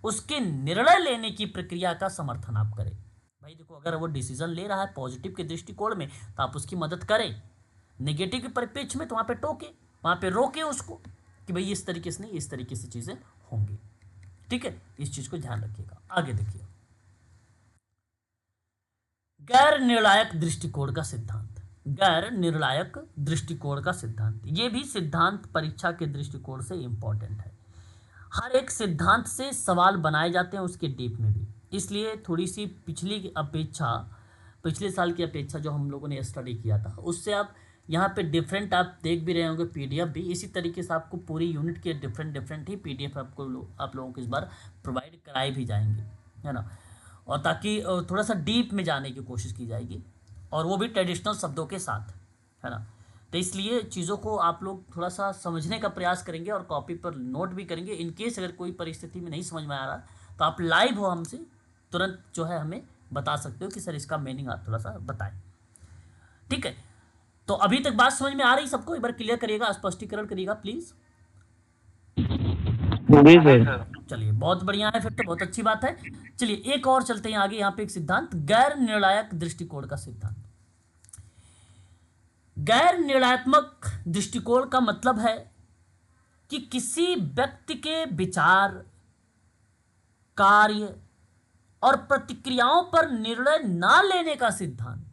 उसके निर्णय लेने की प्रक्रिया का समर्थन आप करें। भाई देखो, अगर वो डिसीजन ले रहा है पॉजिटिव के दृष्टिकोण में तो आप उसकी मदद करें, नेगेटिव के परिप्रेक्ष्य में तो वहाँ पे टोके, वहाँ पे रोके उसको कि भाई इस तरीके से नहीं, इस तरीके से चीज़ें होंगी। ठीक है, इस चीज़ को ध्यान रखिएगा। आगे देखिए, गैर निर्णायक दृष्टिकोण का सिद्धांत। गैर निर्णायक दृष्टिकोण का सिद्धांत, ये भी सिद्धांत परीक्षा के दृष्टिकोण से इंपॉर्टेंट है। हर एक सिद्धांत से सवाल बनाए जाते हैं, उसके डीप में भी, इसलिए थोड़ी सी पिछले साल की अपेक्षा जो हम लोगों ने स्टडी किया था उससे आप यहाँ पे डिफरेंट आप देख भी रहे होंगे। पीडीएफ भी इसी तरीके से आपको पूरी यूनिट के डिफरेंट ही पीडीएफ आपको आप लोगों को इस बार प्रोवाइड कराए भी जाएंगे, है ना। और ताकि थोड़ा सा डीप में जाने की कोशिश की जाएगी, और वो भी ट्रेडिशनल शब्दों के साथ, है ना। तो इसलिए चीज़ों को आप लोग थोड़ा सा समझने का प्रयास करेंगे और कॉपी पर नोट भी करेंगे। इन केस अगर कोई परिस्थिति में नहीं समझ में आ रहा तो आप लाइव हो हमसे तुरंत जो है हमें बता सकते हो कि सर इसका मीनिंग आप थोड़ा सा बताएं। ठीक है, तो अभी तक बात समझ में आ रही सबको? एक बार क्लियर करिएगा, स्पष्टीकरण करिएगा प्लीज। Ji sir. चलिए, बहुत बढ़िया है, फिर तो बहुत अच्छी बात है। चलिए एक और चलते हैं आगे। यहाँ पे एक सिद्धांत, गैर निर्णायक दृष्टिकोण का सिद्धांत। गैर निर्णयात्मक दृष्टिकोण का मतलब है कि किसी व्यक्ति के विचार, कार्य और प्रतिक्रियाओं पर निर्णय ना लेने का सिद्धांत।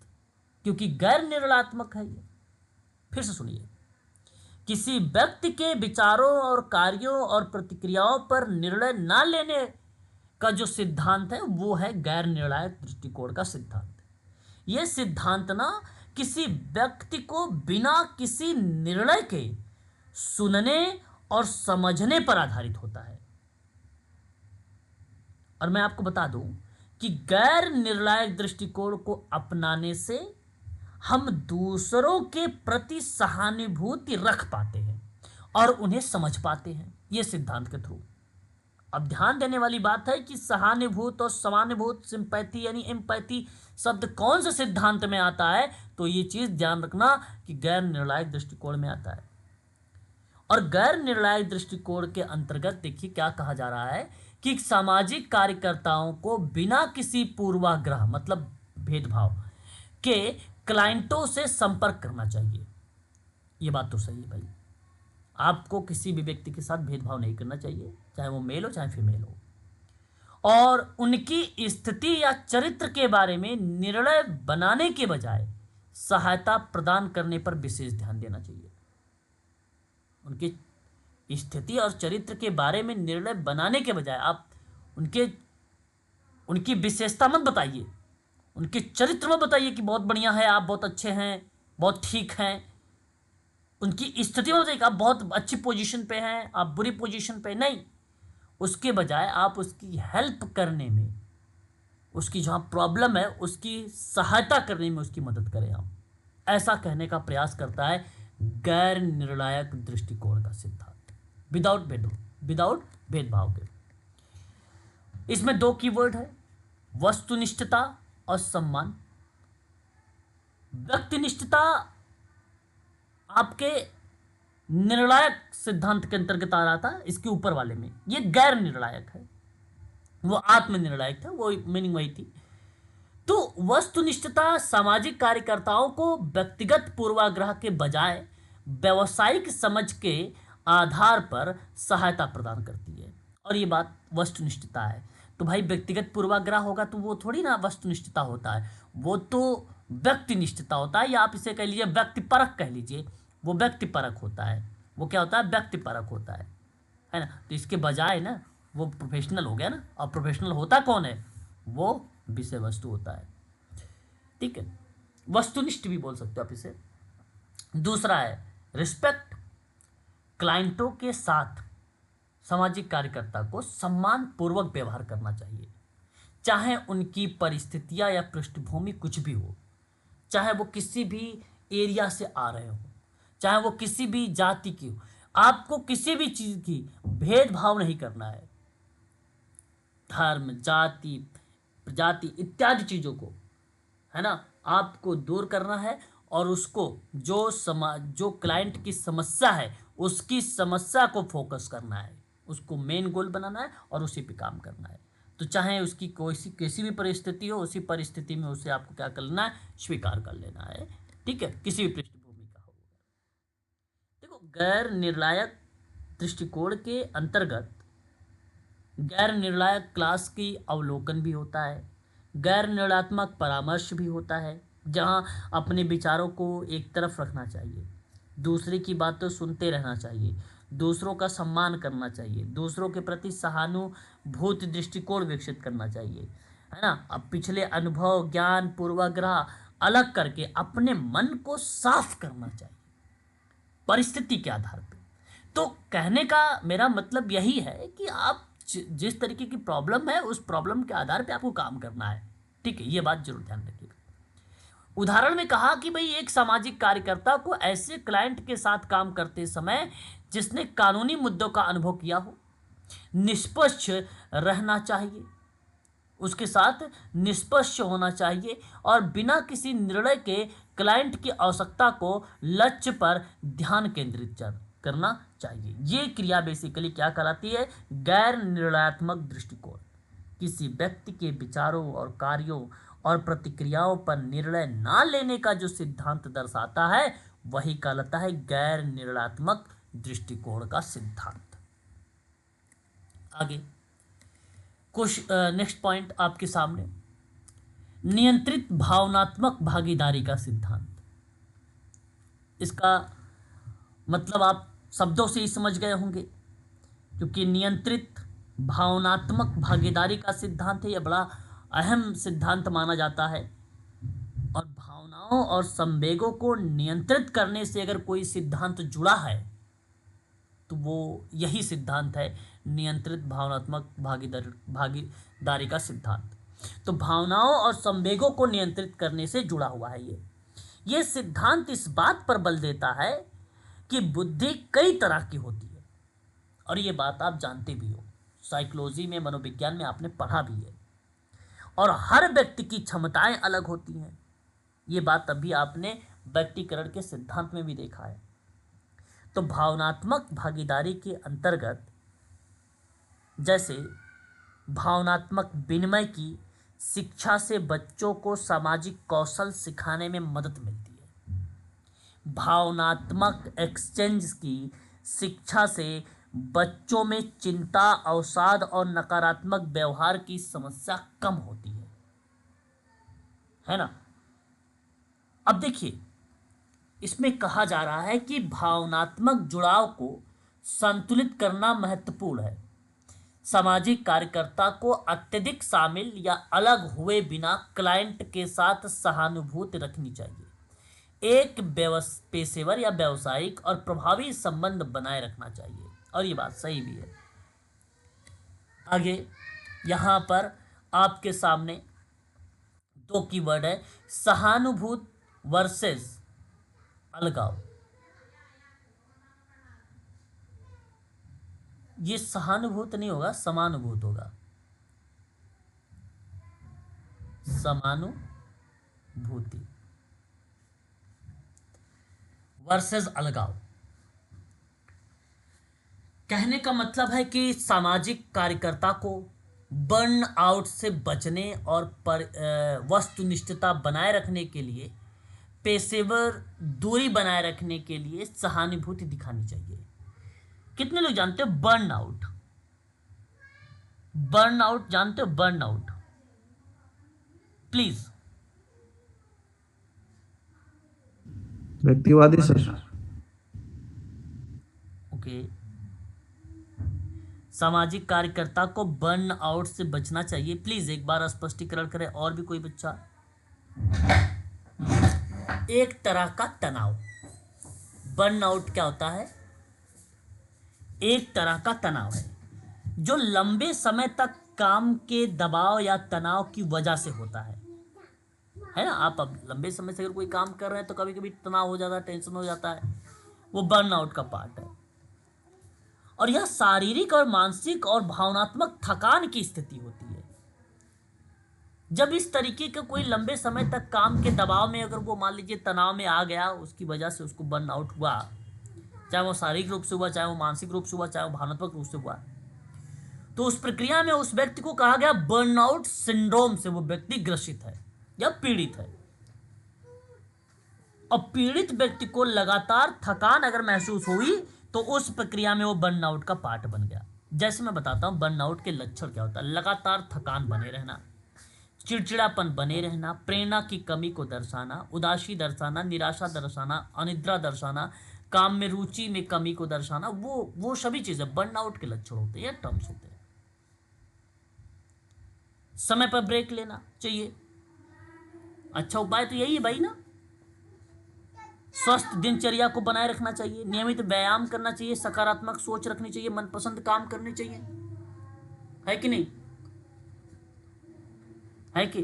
क्योंकि गैर निर्णयात्मक है ये। फिर से सुनिए, किसी व्यक्ति के विचारों और कार्यों और प्रतिक्रियाओं पर निर्णय ना लेने का जो सिद्धांत है वो है गैर निर्णायक दृष्टिकोण का सिद्धांत। यह सिद्धांत ना किसी व्यक्ति को बिना किसी निर्णय के सुनने और समझने पर आधारित होता है। और मैं आपको बता दूं कि गैर निर्णायक दृष्टिकोण को अपनाने से हम दूसरों के प्रति सहानुभूति रख पाते हैं और उन्हें समझ पाते हैं, यह सिद्धांत के थ्रू। अब ध्यान देने वाली बात है कि सहानुभूत और समानुभूत, सिंपैथी यानी एम्पैथी शब्द कौन से सिद्धांत में आता है, तो ये चीज ध्यान रखना कि गैर निर्णायक दृष्टिकोण में आता है। और गैर निर्णायक दृष्टिकोण के अंतर्गत देखिए क्या कहा जा रहा है कि सामाजिक कार्यकर्ताओं को बिना किसी पूर्वाग्रह मतलब भेदभाव के क्लाइंटों से संपर्क करना चाहिए। ये बात तो सही है भाई, आपको किसी भी व्यक्ति के साथ भेदभाव नहीं करना चाहिए, चाहे वो मेल हो चाहे फीमेल हो। और उनकी स्थिति या चरित्र के बारे में निर्णय बनाने के बजाय सहायता प्रदान करने पर विशेष ध्यान देना चाहिए। उनकी स्थिति और चरित्र के बारे में निर्णय बनाने के बजाय आप उनकी विशेषता मत बताइए, उनके चरित्र मत बताइए कि बहुत बढ़िया है, आप बहुत अच्छे हैं, बहुत ठीक हैं। उनकी स्थिति में बताइए आप बहुत अच्छी पोजीशन पे हैं, आप बुरी पोजीशन पे नहीं। उसके बजाय आप उसकी हेल्प करने में, उसकी जहाँ प्रॉब्लम है उसकी सहायता करने में उसकी मदद करें आप। ऐसा कहने का प्रयास करता है गैर निर्णायक दृष्टिकोण का सिद्धांत, विदाउट भेदभाव के। इसमें दो कीवर्ड है, वस्तुनिष्ठता और सम्मान। व्यक्तिनिष्ठता आपके निर्णायक सिद्धांत के अंतर्गत आ रहा था, इसके ऊपर वाले में ये गैर निर्णायक है, वो आत्मनिर्णायक था, वो मीनिंग वही थी। तो वस्तुनिष्ठता सामाजिक कार्यकर्ताओं को व्यक्तिगत पूर्वाग्रह के बजाय व्यावसायिक समझ के आधार पर सहायता प्रदान करती है, और ये बात वस्तुनिष्ठता है। तो भाई व्यक्तिगत पूर्वाग्रह होगा तो वो थोड़ी ना वस्तुनिष्ठता होता है, वो तो व्यक्तिनिष्ठता होता है, या आप इसे कह लीजिए व्यक्तिपरक कह लीजिए। वो व्यक्तिपरक होता है, वो क्या होता है, व्यक्तिपरक होता है ना। तो इसके बजाय ना वो प्रोफेशनल हो गया ना, और प्रोफेशनल होता कौन है, वो विषय वस्तु होता है। ठीक है, वस्तुनिष्ठ भी बोल सकते हो आप इसे। दूसरा है रिस्पेक्ट। क्लाइंटों के साथ सामाजिक कार्यकर्ता को सम्मान पूर्वक व्यवहार करना चाहिए, चाहे उनकी परिस्थितियां या पृष्ठभूमि कुछ भी हो, चाहे वो किसी भी एरिया से आ रहे हो, चाहे वो किसी भी जाति की हो। आपको किसी भी चीज की भेदभाव नहीं करना है, धर्म, जाति, प्रजाति इत्यादि चीजों को, है ना, आपको दूर करना है और उसको जो क्लाइंट की समस्या है उसकी समस्या को फोकस करना है, उसको मेन गोल बनाना है और उसी पे काम करना है। तो चाहे उसकी कोई सी कैसी भी परिस्थिति हो, उसी परिस्थिति में उसे आपको क्या कर लेना है, स्वीकार कर लेना है। ठीक है, किसी भी पृष्ठभूमि का हो। देखो, गैर निर्णायक दृष्टिकोण के अंतर्गत गैर निर्णायक क्लास की अवलोकन भी होता है, गैर निर्णयात्मक परामर्श भी होता है, जहां अपने विचारों को एक तरफ रखना चाहिए, दूसरे की बातों सुनते रहना चाहिए, दूसरों का सम्मान करना चाहिए, दूसरों के प्रति सहानुभूति दृष्टिकोण विकसित करना चाहिए, है ना। अब पिछले अनुभव, ज्ञान, पूर्वाग्रह अलग करके अपने मन को साफ करना चाहिए परिस्थिति के आधार पे। तो कहने का मेरा मतलब यही है कि आप जिस तरीके की प्रॉब्लम है उस प्रॉब्लम के आधार पे आपको काम करना है। ठीक है, ये बात जरूर ध्यान रखिएगा। उदाहरण में कहा कि भाई एक सामाजिक कार्यकर्ता को ऐसे क्लाइंट के साथ काम करते समय जिसने कानूनी मुद्दों का अनुभव किया हो, निष्पक्ष रहना चाहिए, उसके साथ निष्पक्ष होना चाहिए और बिना किसी निर्णय के क्लाइंट की आवश्यकता को लक्ष्य पर ध्यान केंद्रित करना चाहिए। ये क्रिया बेसिकली क्या कहलाती है, गैर निर्णयात्मक दृष्टिकोण। किसी व्यक्ति के विचारों और कार्यों और प्रतिक्रियाओं पर निर्णय ना लेने का जो सिद्धांत दर्शाता है वही कहलाता है गैर निर्णयात्मक दृष्टिकोण का सिद्धांत। आगे कुछ नेक्स्ट पॉइंट आपके सामने, नियंत्रित भावनात्मक भागीदारी का सिद्धांत। इसका मतलब आप शब्दों से ही समझ गए होंगे, क्योंकि नियंत्रित भावनात्मक भागीदारी का सिद्धांत है, यह बड़ा अहम सिद्धांत माना जाता है। और भावनाओं और संवेगों को नियंत्रित करने से अगर कोई सिद्धांत जुड़ा है तो वो यही सिद्धांत है, नियंत्रित भावनात्मक भागीदारी का सिद्धांत। तो भावनाओं और संवेगों को नियंत्रित करने से जुड़ा हुआ है ये सिद्धांत इस बात पर बल देता है कि बुद्धि कई तरह की होती है, और ये बात आप जानते भी हो, साइकोलॉजी में, मनोविज्ञान में आपने पढ़ा भी है। और हर व्यक्ति की क्षमताएं अलग होती हैं, ये बात अभी आपने व्यक्तिकरण के सिद्धांत में भी देखा है। तो भावनात्मक भागीदारी के अंतर्गत जैसे भावनात्मक विनिमय की शिक्षा से बच्चों को सामाजिक कौशल सिखाने में मदद मिलती है। भावनात्मक एक्सचेंज की शिक्षा से बच्चों में चिंता, अवसाद और नकारात्मक व्यवहार की समस्या कम होती है ना। अब देखिए, इसमें कहा जा रहा है कि भावनात्मक जुड़ाव को संतुलित करना महत्वपूर्ण है। सामाजिक कार्यकर्ता को अत्यधिक शामिल या अलग हुए बिना क्लाइंट के साथ सहानुभूति रखनी चाहिए। एक पेशेवर या व्यावसायिक और प्रभावी संबंध बनाए रखना चाहिए, और ये बात सही भी है। आगे यहाँ पर आपके सामने दो कीवर्ड है, सहानुभूति वर्सेस अलगाव। ये सहानुभूत नहीं होगा, समानुभूत होगा, समानुभूति वर्सेस अलगाव। कहने का मतलब है कि सामाजिक कार्यकर्ता को बर्न आउट से बचने और वस्तुनिष्ठता बनाए रखने के लिए, पेशेवर दूरी बनाए रखने के लिए सहानुभूति दिखानी चाहिए। कितने लोग जानते हो बर्न आउट? बर्न आउट जानते हो? Burn out please. व्यक्तिवादी सर। ओके, सामाजिक कार्यकर्ता को बर्न आउट से बचना चाहिए, प्लीज एक बार स्पष्टीकरण करें। और भी कोई बच्चा? एक तरह का तनाव। बर्न आउट क्या होता है? एक तरह का तनाव है जो लंबे समय तक काम के दबाव या तनाव की वजह से होता है ना। आप अब लंबे समय से अगर कोई काम कर रहे हैं तो कभी कभी तनाव हो जाता है, टेंशन हो जाता है, वो बर्नआउट का पार्ट है। और यह शारीरिक और मानसिक और भावनात्मक थकान की स्थिति होती है जब इस तरीके का कोई लंबे समय तक काम के दबाव में अगर वो मान लीजिए तनाव में आ गया, उसकी वजह से उसको बर्नआउट हुआ, चाहे वो शारीरिक रूप से हुआ, चाहे वो मानसिक रूप से हुआ, चाहे वो भावनात्मक रूप से हुआ, तो उस प्रक्रिया में उस व्यक्ति को कहा गया बर्नआउट सिंड्रोम से वो व्यक्ति ग्रसित है या पीड़ित है। और पीड़ित व्यक्ति को लगातार थकान अगर महसूस हुई तो उस प्रक्रिया में वो बर्नआउट का पार्ट बन गया। जैसे मैं बताता हूं बर्नआउट के लक्षण क्या होता है। लगातार थकान बने रहना, चिड़चिड़ापन बने रहना, प्रेरणा की कमी को दर्शाना, उदासी दर्शाना, निराशा दर्शाना, अनिद्रा दर्शाना, काम में रुचि में कमी को दर्शाना, वो सभी चीजें बर्नआउट के लक्षण होते हैं या टर्म्स होते हैं। समय पर ब्रेक लेना चाहिए, अच्छा उपाय तो यही है भाई ना। स्वस्थ दिनचर्या को बनाए रखना चाहिए, नियमित व्यायाम करना चाहिए, सकारात्मक सोच रखनी चाहिए, मनपसंद काम करने चाहिए, है कि नहीं, है कि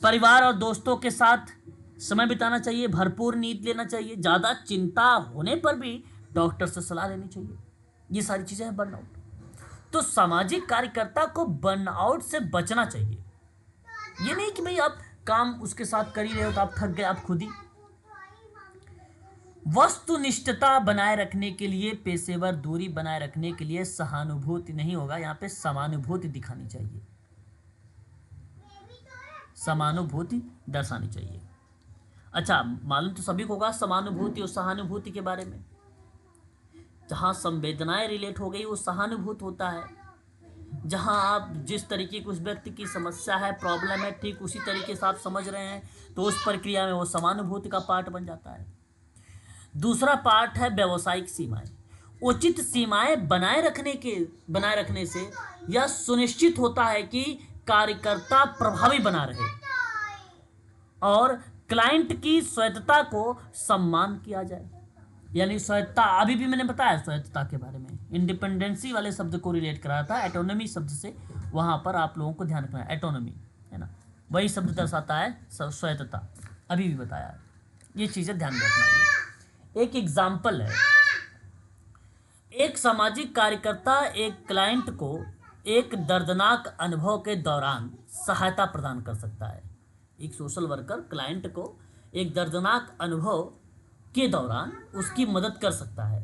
परिवार और दोस्तों के साथ समय बिताना चाहिए, भरपूर नींद लेना चाहिए, ज्यादा चिंता होने पर भी डॉक्टर से सलाह लेनी चाहिए। ये सारी चीजें हैं बर्नआउट। तो सामाजिक कार्यकर्ता को बर्नआउट से बचना चाहिए। ये नहीं कि भाई आप काम उसके साथ कर ही रहे हो तो आप थक गए, आप खुद ही। वस्तुनिष्ठता बनाए रखने के लिए, पेशेवर दूरी बनाए रखने के लिए सहानुभूति नहीं होगा, यहाँ पे समानुभूति दिखानी चाहिए, समानुभूति दर्शानी चाहिए। अच्छा, मालूम तो सभी को होगा समानुभूति और सहानुभूति के बारे में। जहां संवेदनाएं रिलेट हो गई वो सहानुभूति होता है। जहां आप जिस तरीके की उस व्यक्ति की समस्या है, प्रॉब्लम है, ठीक उसी तरीके से आप समझ रहे हैं तो उस प्रक्रिया में वो समानुभूति का पार्ट बन जाता है। दूसरा पार्ट है व्यावसायिक सीमाएं। उचित सीमाएं बनाए रखने से यह सुनिश्चित होता है कि कार्यकर्ता प्रभावी बना रहे और क्लाइंट की स्वायत्तता को सम्मान किया जाए। यानी स्वायत्तता, अभी भी मैंने बताया स्वायत्तता के बारे में, इंडिपेंडेंसी वाले शब्द को रिलेट कराया था एटोनॉमी शब्द से, वहां पर आप लोगों को ध्यान रखना है, एटोनॉमी है ना, वही शब्द दर्शाता है स्वायत्तता, अभी भी बताया है, ये चीजें ध्यान रखना है। एक एग्जाम्पल है, एक सामाजिक कार्यकर्ता एक क्लाइंट को एक दर्दनाक अनुभव के दौरान सहायता प्रदान कर सकता है। एक सोशल वर्कर क्लाइंट को एक दर्दनाक अनुभव के दौरान उसकी मदद कर सकता है।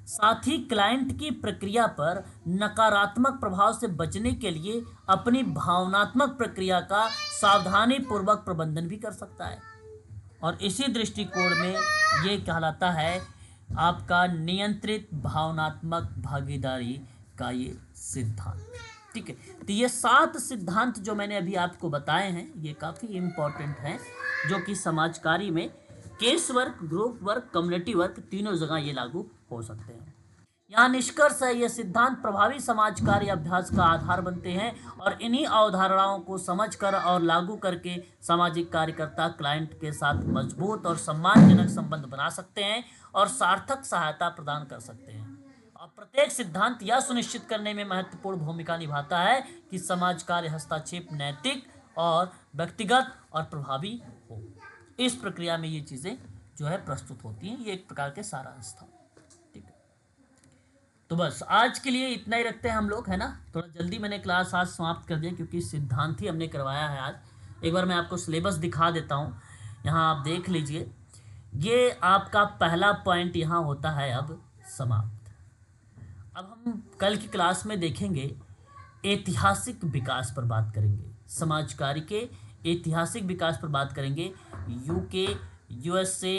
साथ ही क्लाइंट की प्रक्रिया पर नकारात्मक प्रभाव से बचने के लिए अपनी भावनात्मक प्रक्रिया का सावधानी पूर्वक प्रबंधन भी कर सकता है। और इसी दृष्टिकोण में ये कहलाता है आपका नियंत्रित भावनात्मक भागीदारी का ये सिद्धांत। ठीक है, तो ये 7 सिद्धांत जो मैंने अभी आपको बताए हैं ये काफ़ी इम्पोर्टेंट हैं, जो कि समाज कार्य में case work, group work, community work तीनों जगह ये लागू हो सकते हैं। यहाँ निष्कर्ष है ये सिद्धांत प्रभावी समाज कार्य अभ्यास का आधार बनते हैं और इन्हीं अवधारणाओं को समझकर और लागू करके सामाजिक कार्यकर्ता क्लाइंट के साथ मजबूत और सम्मानजनक संबंध बना सकते हैं और सार्थक सहायता प्रदान कर सकते हैं। और प्रत्येक सिद्धांत यह सुनिश्चित करने में महत्वपूर्ण भूमिका निभाता है कि समाज कार्य हस्तक्षेप नैतिक और व्यक्तिगत और प्रभावी हो। इस प्रक्रिया में ये चीज़ें जो है प्रस्तुत होती हैं, ये एक प्रकार के सारांश था। ठीक है, तो बस आज के लिए इतना ही रखते हैं हम लोग, है ना। थोड़ा जल्दी मैंने क्लास आज समाप्त कर दिया क्योंकि सिद्धांत ही हमने करवाया है आज। एक बार मैं आपको सिलेबस दिखा देता हूँ, यहाँ आप देख लीजिए। ये आपका पहला पॉइंट यहाँ होता है अब समाप्त। अब हम कल की क्लास में देखेंगे ऐतिहासिक विकास पर बात करेंगे, समाज कार्य के ऐतिहासिक विकास पर बात करेंगे। यूके, यूएसए,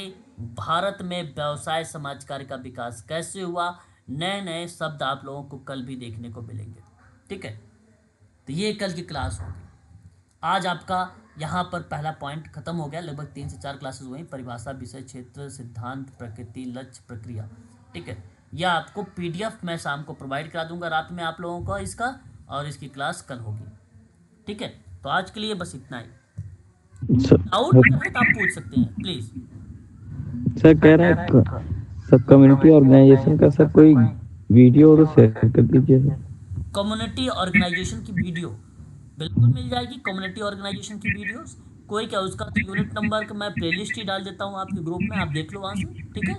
भारत में व्यवसाय समाज कार्य का विकास कैसे हुआ, नए नए शब्द आप लोगों को कल भी देखने को मिलेंगे। ठीक है, तो ये कल की क्लास होगी। आज आपका यहाँ पर पहला पॉइंट खत्म हो गया। लगभग 3 से 4 क्लासेस हुई, परिभाषा, विषय, क्षेत्र, सिद्धांत, प्रकृति, लक्ष्य, प्रक्रिया। ठीक है, यह आपको पीडीएफ मैं शाम को प्रोवाइड करा दूंगा रात में आप लोगों को इसका, और इसकी क्लास कल होगी। ठीक है, तो आज के लिए बस इतना ही। डाउट है तो आप पूछ सकते हैं प्लीज। सर कह रहा है सब कम्युनिटी ऑर्गेनाइजेशन का सर कोई वीडियो तो शेयर कर दीजिए। कम्युनिटी ऑर्गेनाइजेशन की वीडियो बिल्कुल मिल जाएगी, कम्युनिटी ऑर्गेनाइजेशन की वीडियोस। कोई क्या, उसका तो यूनिट नंबर का मैं प्लेलिस्ट ही डाल देता हूँ आपके ग्रुप में, आप देख लो वहाँ से। ठीक है,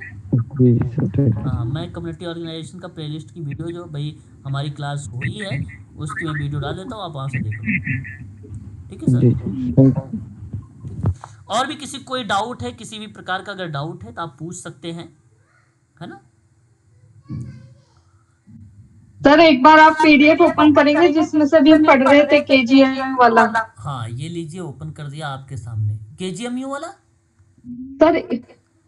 हाँ, मैं कम्युनिटी ऑर्गेनाइजेशन का प्लेलिस्ट की वीडियो जो भाई हमारी क्लास हुई है उसकी मैं वीडियो डाल देता हूँ, आप वहाँ से देख लो। ठीक है जी सर। जी थैंक यू। और भी किसी कोई डाउट है, किसी भी प्रकार का अगर डाउट है तो आप पूछ सकते हैं, है ना। सर एक बार आप पीडीएफ ओपन करेंगे जिसमें से भी हम पढ़ रहे थे केजीएम वाला। हाँ ये लीजिए, ओपन कर दिया आपके सामने, केजीएमयू वाला। सर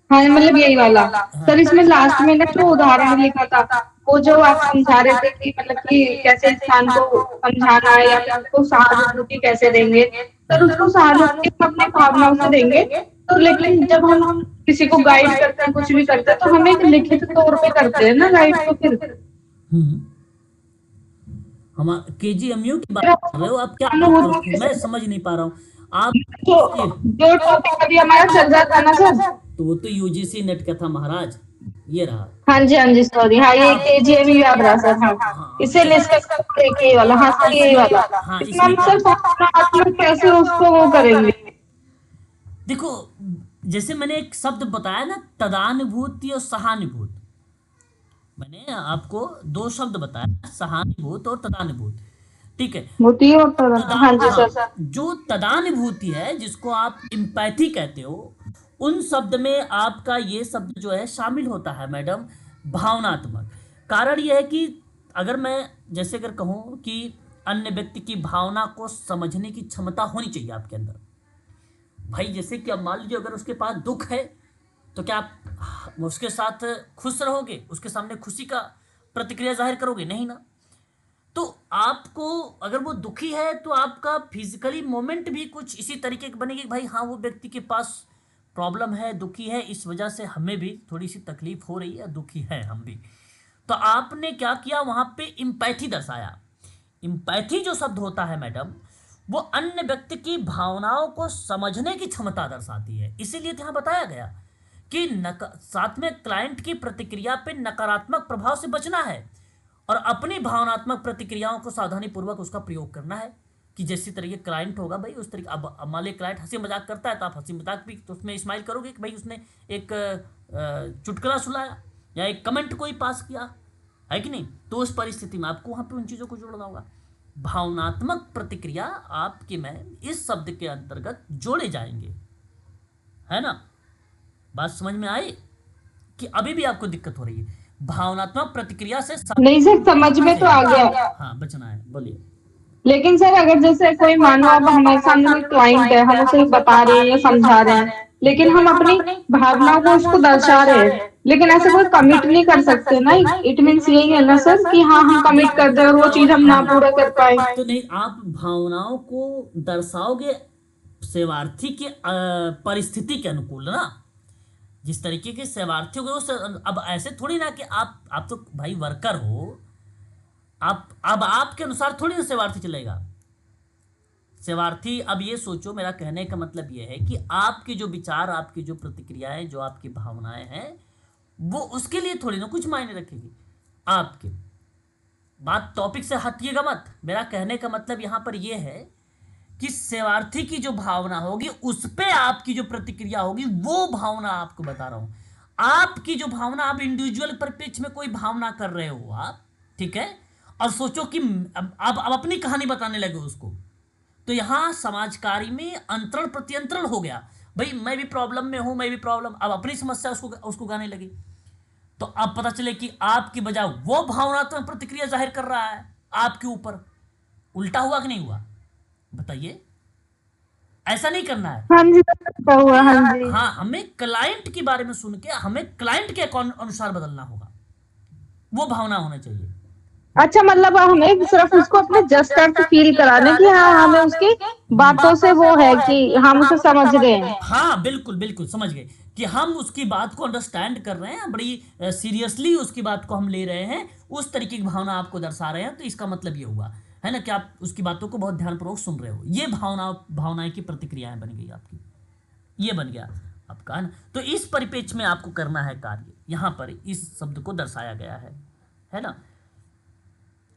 हाँ मतलब यही वाला। सर इसमें लास्ट में ना जो उदाहरण लिखा था, वो जो आप समझा रहे थे कि मतलब कि कैसे इंसान को समझाना है या फिर उसको सहानुभूति कैसे देंगे, सर उसको सहानुभूति हम अपनी भावनाओं से देंगे। तो लेकिन जब हम किसी को गाइड करते हैं, कुछ भी करते हैं, तो हम एक लिखित तौर पे करते हैं ना गाइड को। फिर हम केजीएमयू की बात फिर कर रहे हो आप, क्या बात कर सहानुभूति रहे हो, मैं समझ नहीं पा रहा हूँ आप। जो जो टॉपिक अभी हमारा चल रहा था ना सर। तो वो तो यूजीसी नेट का था महाराज, ये रहा। हाँ जी सॉरी, हाँ ये केजीएम ही याद रहा सर। हाँ हाँ इसे डिस्कस करके यही वाला, हाँ सर यही वाला। हाँ इसमें इसमें हम क्या, सर भावनात्मक कैसे उसको वो करेंगे। देखो जैसे मैंने एक शब्द बताया ना, तदानुभूति और सहानुभूति, मैंने आपको दो शब्द बताया, सहानुभूत और तदानुभूत, ठीक है। मोती और हाँ जी हाँ, सर। जो तदानुभूति है जिसको आप इम्पैथी कहते हो, उन शब्द में आपका ये शब्द जो है शामिल होता है मैडम, भावनात्मक। कारण यह है कि अगर मैं जैसे अगर कहूँ कि अन्य व्यक्ति की भावना को समझने की क्षमता होनी चाहिए आपके अंदर। भाई जैसे कि अब मान लीजिए अगर उसके पास दुख है, तो क्या आप उसके साथ खुश रहोगे, उसके सामने खुशी का प्रतिक्रिया जाहिर करोगे? नहीं ना। तो आपको अगर वो दुखी है तो आपका फिजिकली मोमेंट भी कुछ इसी तरीके की बनेगी, भाई हाँ वो व्यक्ति के पास प्रॉब्लम है, दुखी है, इस वजह से हमें भी थोड़ी सी तकलीफ हो रही है, दुखी है हम भी। तो आपने क्या किया, वहां पे इम्पैथी दर्शाया। इम्पैथी जो शब्द होता है मैडम, वो अन्य व्यक्ति की भावनाओं को समझने की क्षमता दर्शाती है। इसीलिए तो यहाँ बताया गया कि साथ में क्लाइंट की प्रतिक्रिया पे नकारात्मक प्रभाव से बचना है और अपनी भावनात्मक प्रतिक्रियाओं को सावधानी पूर्वक उसका प्रयोग करना है। कि जैसी तरीके क्लाइंट होगा भाई उस तरीके, अब मान लीजिए क्लाइंट हंसी मजाक करता है तो आप हंसी मजाक भी तो उसमें स्माइल करोगे कि भाई उसने एक चुटकुला सुनाया या एक कमेंट कोई पास किया, है कि नहीं। तो उस परिस्थिति में आपको वहां पे उन चीजों को जोड़ना होगा। भावनात्मक प्रतिक्रिया आपके में इस शब्द के अंतर्गत जोड़े जाएंगे, है ना। बात समझ में आई कि अभी भी आपको दिक्कत हो रही है? भावनात्मक प्रतिक्रिया से नहीं सर समझ में तो आ गया। हाँ बचना है, बोलिए। लेकिन सर अगर जैसे कोई मानो अब हमारे सामने कोई क्लाइंट है, हम उसे बता रहे हैं या समझा रहे हैं, लेकिन हम अपनी भावनाओं को उसको दर्शा रहे हैं, लेकिन ऐसे कोई कमिट नहीं कर सकते ना। इट मीन्स यही है ना सर कि हाँ हम कमिट कर दे और वो चीज हम ना पूरा कर पाए। तो नहीं, आप भावनाओं को दर्शाओगे सेवार्थी के परिस्थिति के अनुकूल ना। जिस तरीके के सेवार्थी हो गए, अब ऐसे थोड़ी ना कि आप तो भाई वर्कर हो, आप अब आपके अनुसार थोड़ी ना सेवार्थी चलेगा। सेवार्थी, अब ये सोचो, मेरा कहने का मतलब ये है कि आपके जो विचार, आपकी जो प्रतिक्रियाएं, जो आपकी भावनाएं हैं, वो उसके लिए थोड़ी ना कुछ मायने रखेगी आपके। बात टॉपिक से हटिएगा मत। मेरा कहने का मतलब यहां पर यह है कि सेवार्थी की जो भावना होगी उस पे आपकी जो प्रतिक्रिया होगी, वो भावना आपको बता रहा हूं। आपकी जो भावना, आप इंडिविजुअल परिप्रेक्ष्य में कोई भावना कर रहे हो आप, ठीक है, और सोचो कि अब अपनी कहानी बताने लगे उसको, तो यहां समाजकारी में अंतरण प्रत्यंतरण हो गया। भाई मैं भी प्रॉब्लम में हूं, मैं भी प्रॉब्लम, अब अपनी समस्या उसको गाने लगी। तो अब पता चले कि आपकी बजाय वो भावनात्मक प्रतिक्रिया जाहिर कर रहा है आपके ऊपर। उल्टा हुआ कि नहीं हुआ, बताइए। ऐसा नहीं करना है। हाँ जी सर हुआ, हाँ जी। हाँ, हमें क्लाइंट के बारे में सुन के हमें क्लाइंट के अनुसार बदलना होगा, वो भावना होना चाहिए। अच्छा मतलब हमें सिर्फ उसको अपने जस्ट अर्थ फील कराने की, हाँ हमें उसकी बातों से वो है कि हम उसे समझ रहे हैं। हाँ बिल्कुल बिल्कुल, समझ गए कि हम उसकी बात को अंडरस्टैंड कर रहे हैं, बड़ी सीरियसली उसकी बात को हम ले रहे हैं, उस तरीके की भावना आपको दर्शा रहे हैं। तो इसका मतलब ये हुआ है ना कि आप उसकी बातों को बहुत ध्यानपूर्वक सुन रहे हो। ये भावनाएं की प्रतिक्रियाएं बन गई आपकी, ये बन गया आपका, है ना। तो इस परिप्रेक्ष्य में आपको करना है कार्य, यहां पर इस शब्द को दर्शाया गया है ना।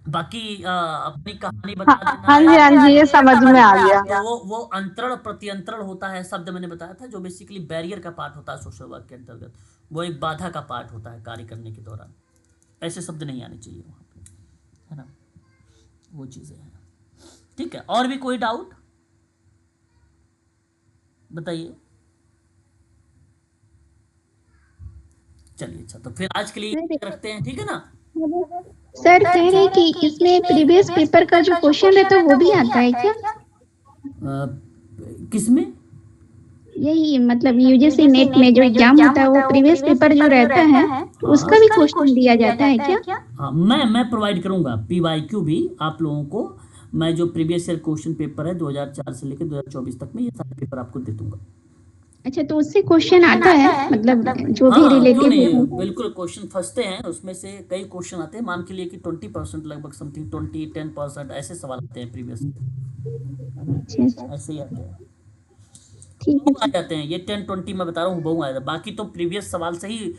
बाकी अपनी कहानी बता देना हाँ जी हाँ जी, ये समझ में आ गया। तो वो अंतरण प्रत्यंतरण होता है, शब्द मैंने बताया था, जो बेसिकली बैरियर का पार्ट होता है सोशल वर्क के अंतर्गत। वो एक बाधा का पार्ट होता है कार्य करने के दौरान। ऐसे शब्द नहीं आने चाहिए वहां पे, है ना। वो चीजें हैं, ठीक है। और भी कोई डाउट? बताइए। चलिए अच्छा, तो फिर आज के लिए रखते हैं, ठीक है ना। सर कह रहे कि इसमें प्रीवियस पेपर का जो क्वेश्चन रहता है वो भी आता है क्या? किसमें? यही मतलब यूजीसी नेट में जो एग्जाम होता है वो प्रीवियस पेपर जो रहता है उसका भी क्वेश्चन दिया जाता है क्या? हाँ, मैं प्रोवाइड करूंगा PYQ भी आप लोगों को। मैं जो प्रीवियस ईयर क्वेश्चन पेपर है 2004 से लेकर 2024 तक में, ये सारे पेपर आपको दे दूंगा। अच्छा, तो उससे क्वेश्चन आता है मतलब जो भी हाँ, क्यों रिलेटिव नहीं, हो? बिल्कुल क्वेश्चन फंसते हैं, उसमें से कई क्वेश्चन आते हैं, मान के लिए कि 20% लगभग समथिंग 10% ऐसे सवाल आते हैं प्रीवियस, अच्छा, ऐसे ही आते हैं, ठीक बहु आ है। जाते हैं। ये 10-20 मैं बता रहा हूँ, बहु आ जाता है। बाकी तो प्रीवियस सवाल से ही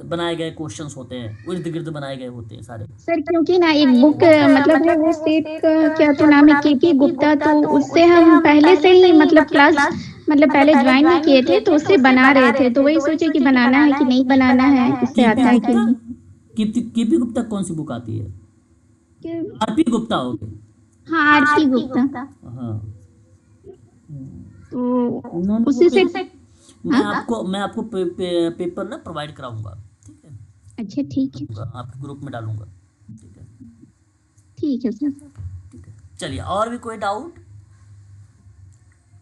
बनाए गए क्वेश्चंस होते हैं, इर्द गिर्द बनाए गए होते हैं सारे। सर क्योंकि ना एक बुक मतलब है वो सेट का क्या तो नाम है केपी गुप्ता, तो उससे हम पहले से ही मतलब क्लास मतलब पहले ज्वाइन ही किए थे तो उससे बना रहे थे, तो वही सोचे कि बनाना है कि नहीं बनाना है, इससे केपी आता है कि गुप्ता, नहीं। केपी गुप्ता कौन सी बुक आती है? RP गुप्ता हो गए। हाँ, आरती गुप्ता। हाँ, तो उन्होंने उसी से हाँ? मैं आपको पेपर ना प्रोवाइड कराऊंगा, ठीक है। अच्छा ठीक है, आपके ग्रुप में डालूंगा, ठीक है। ठीक है सर। ठीक है, चलिए, और भी कोई डाउट?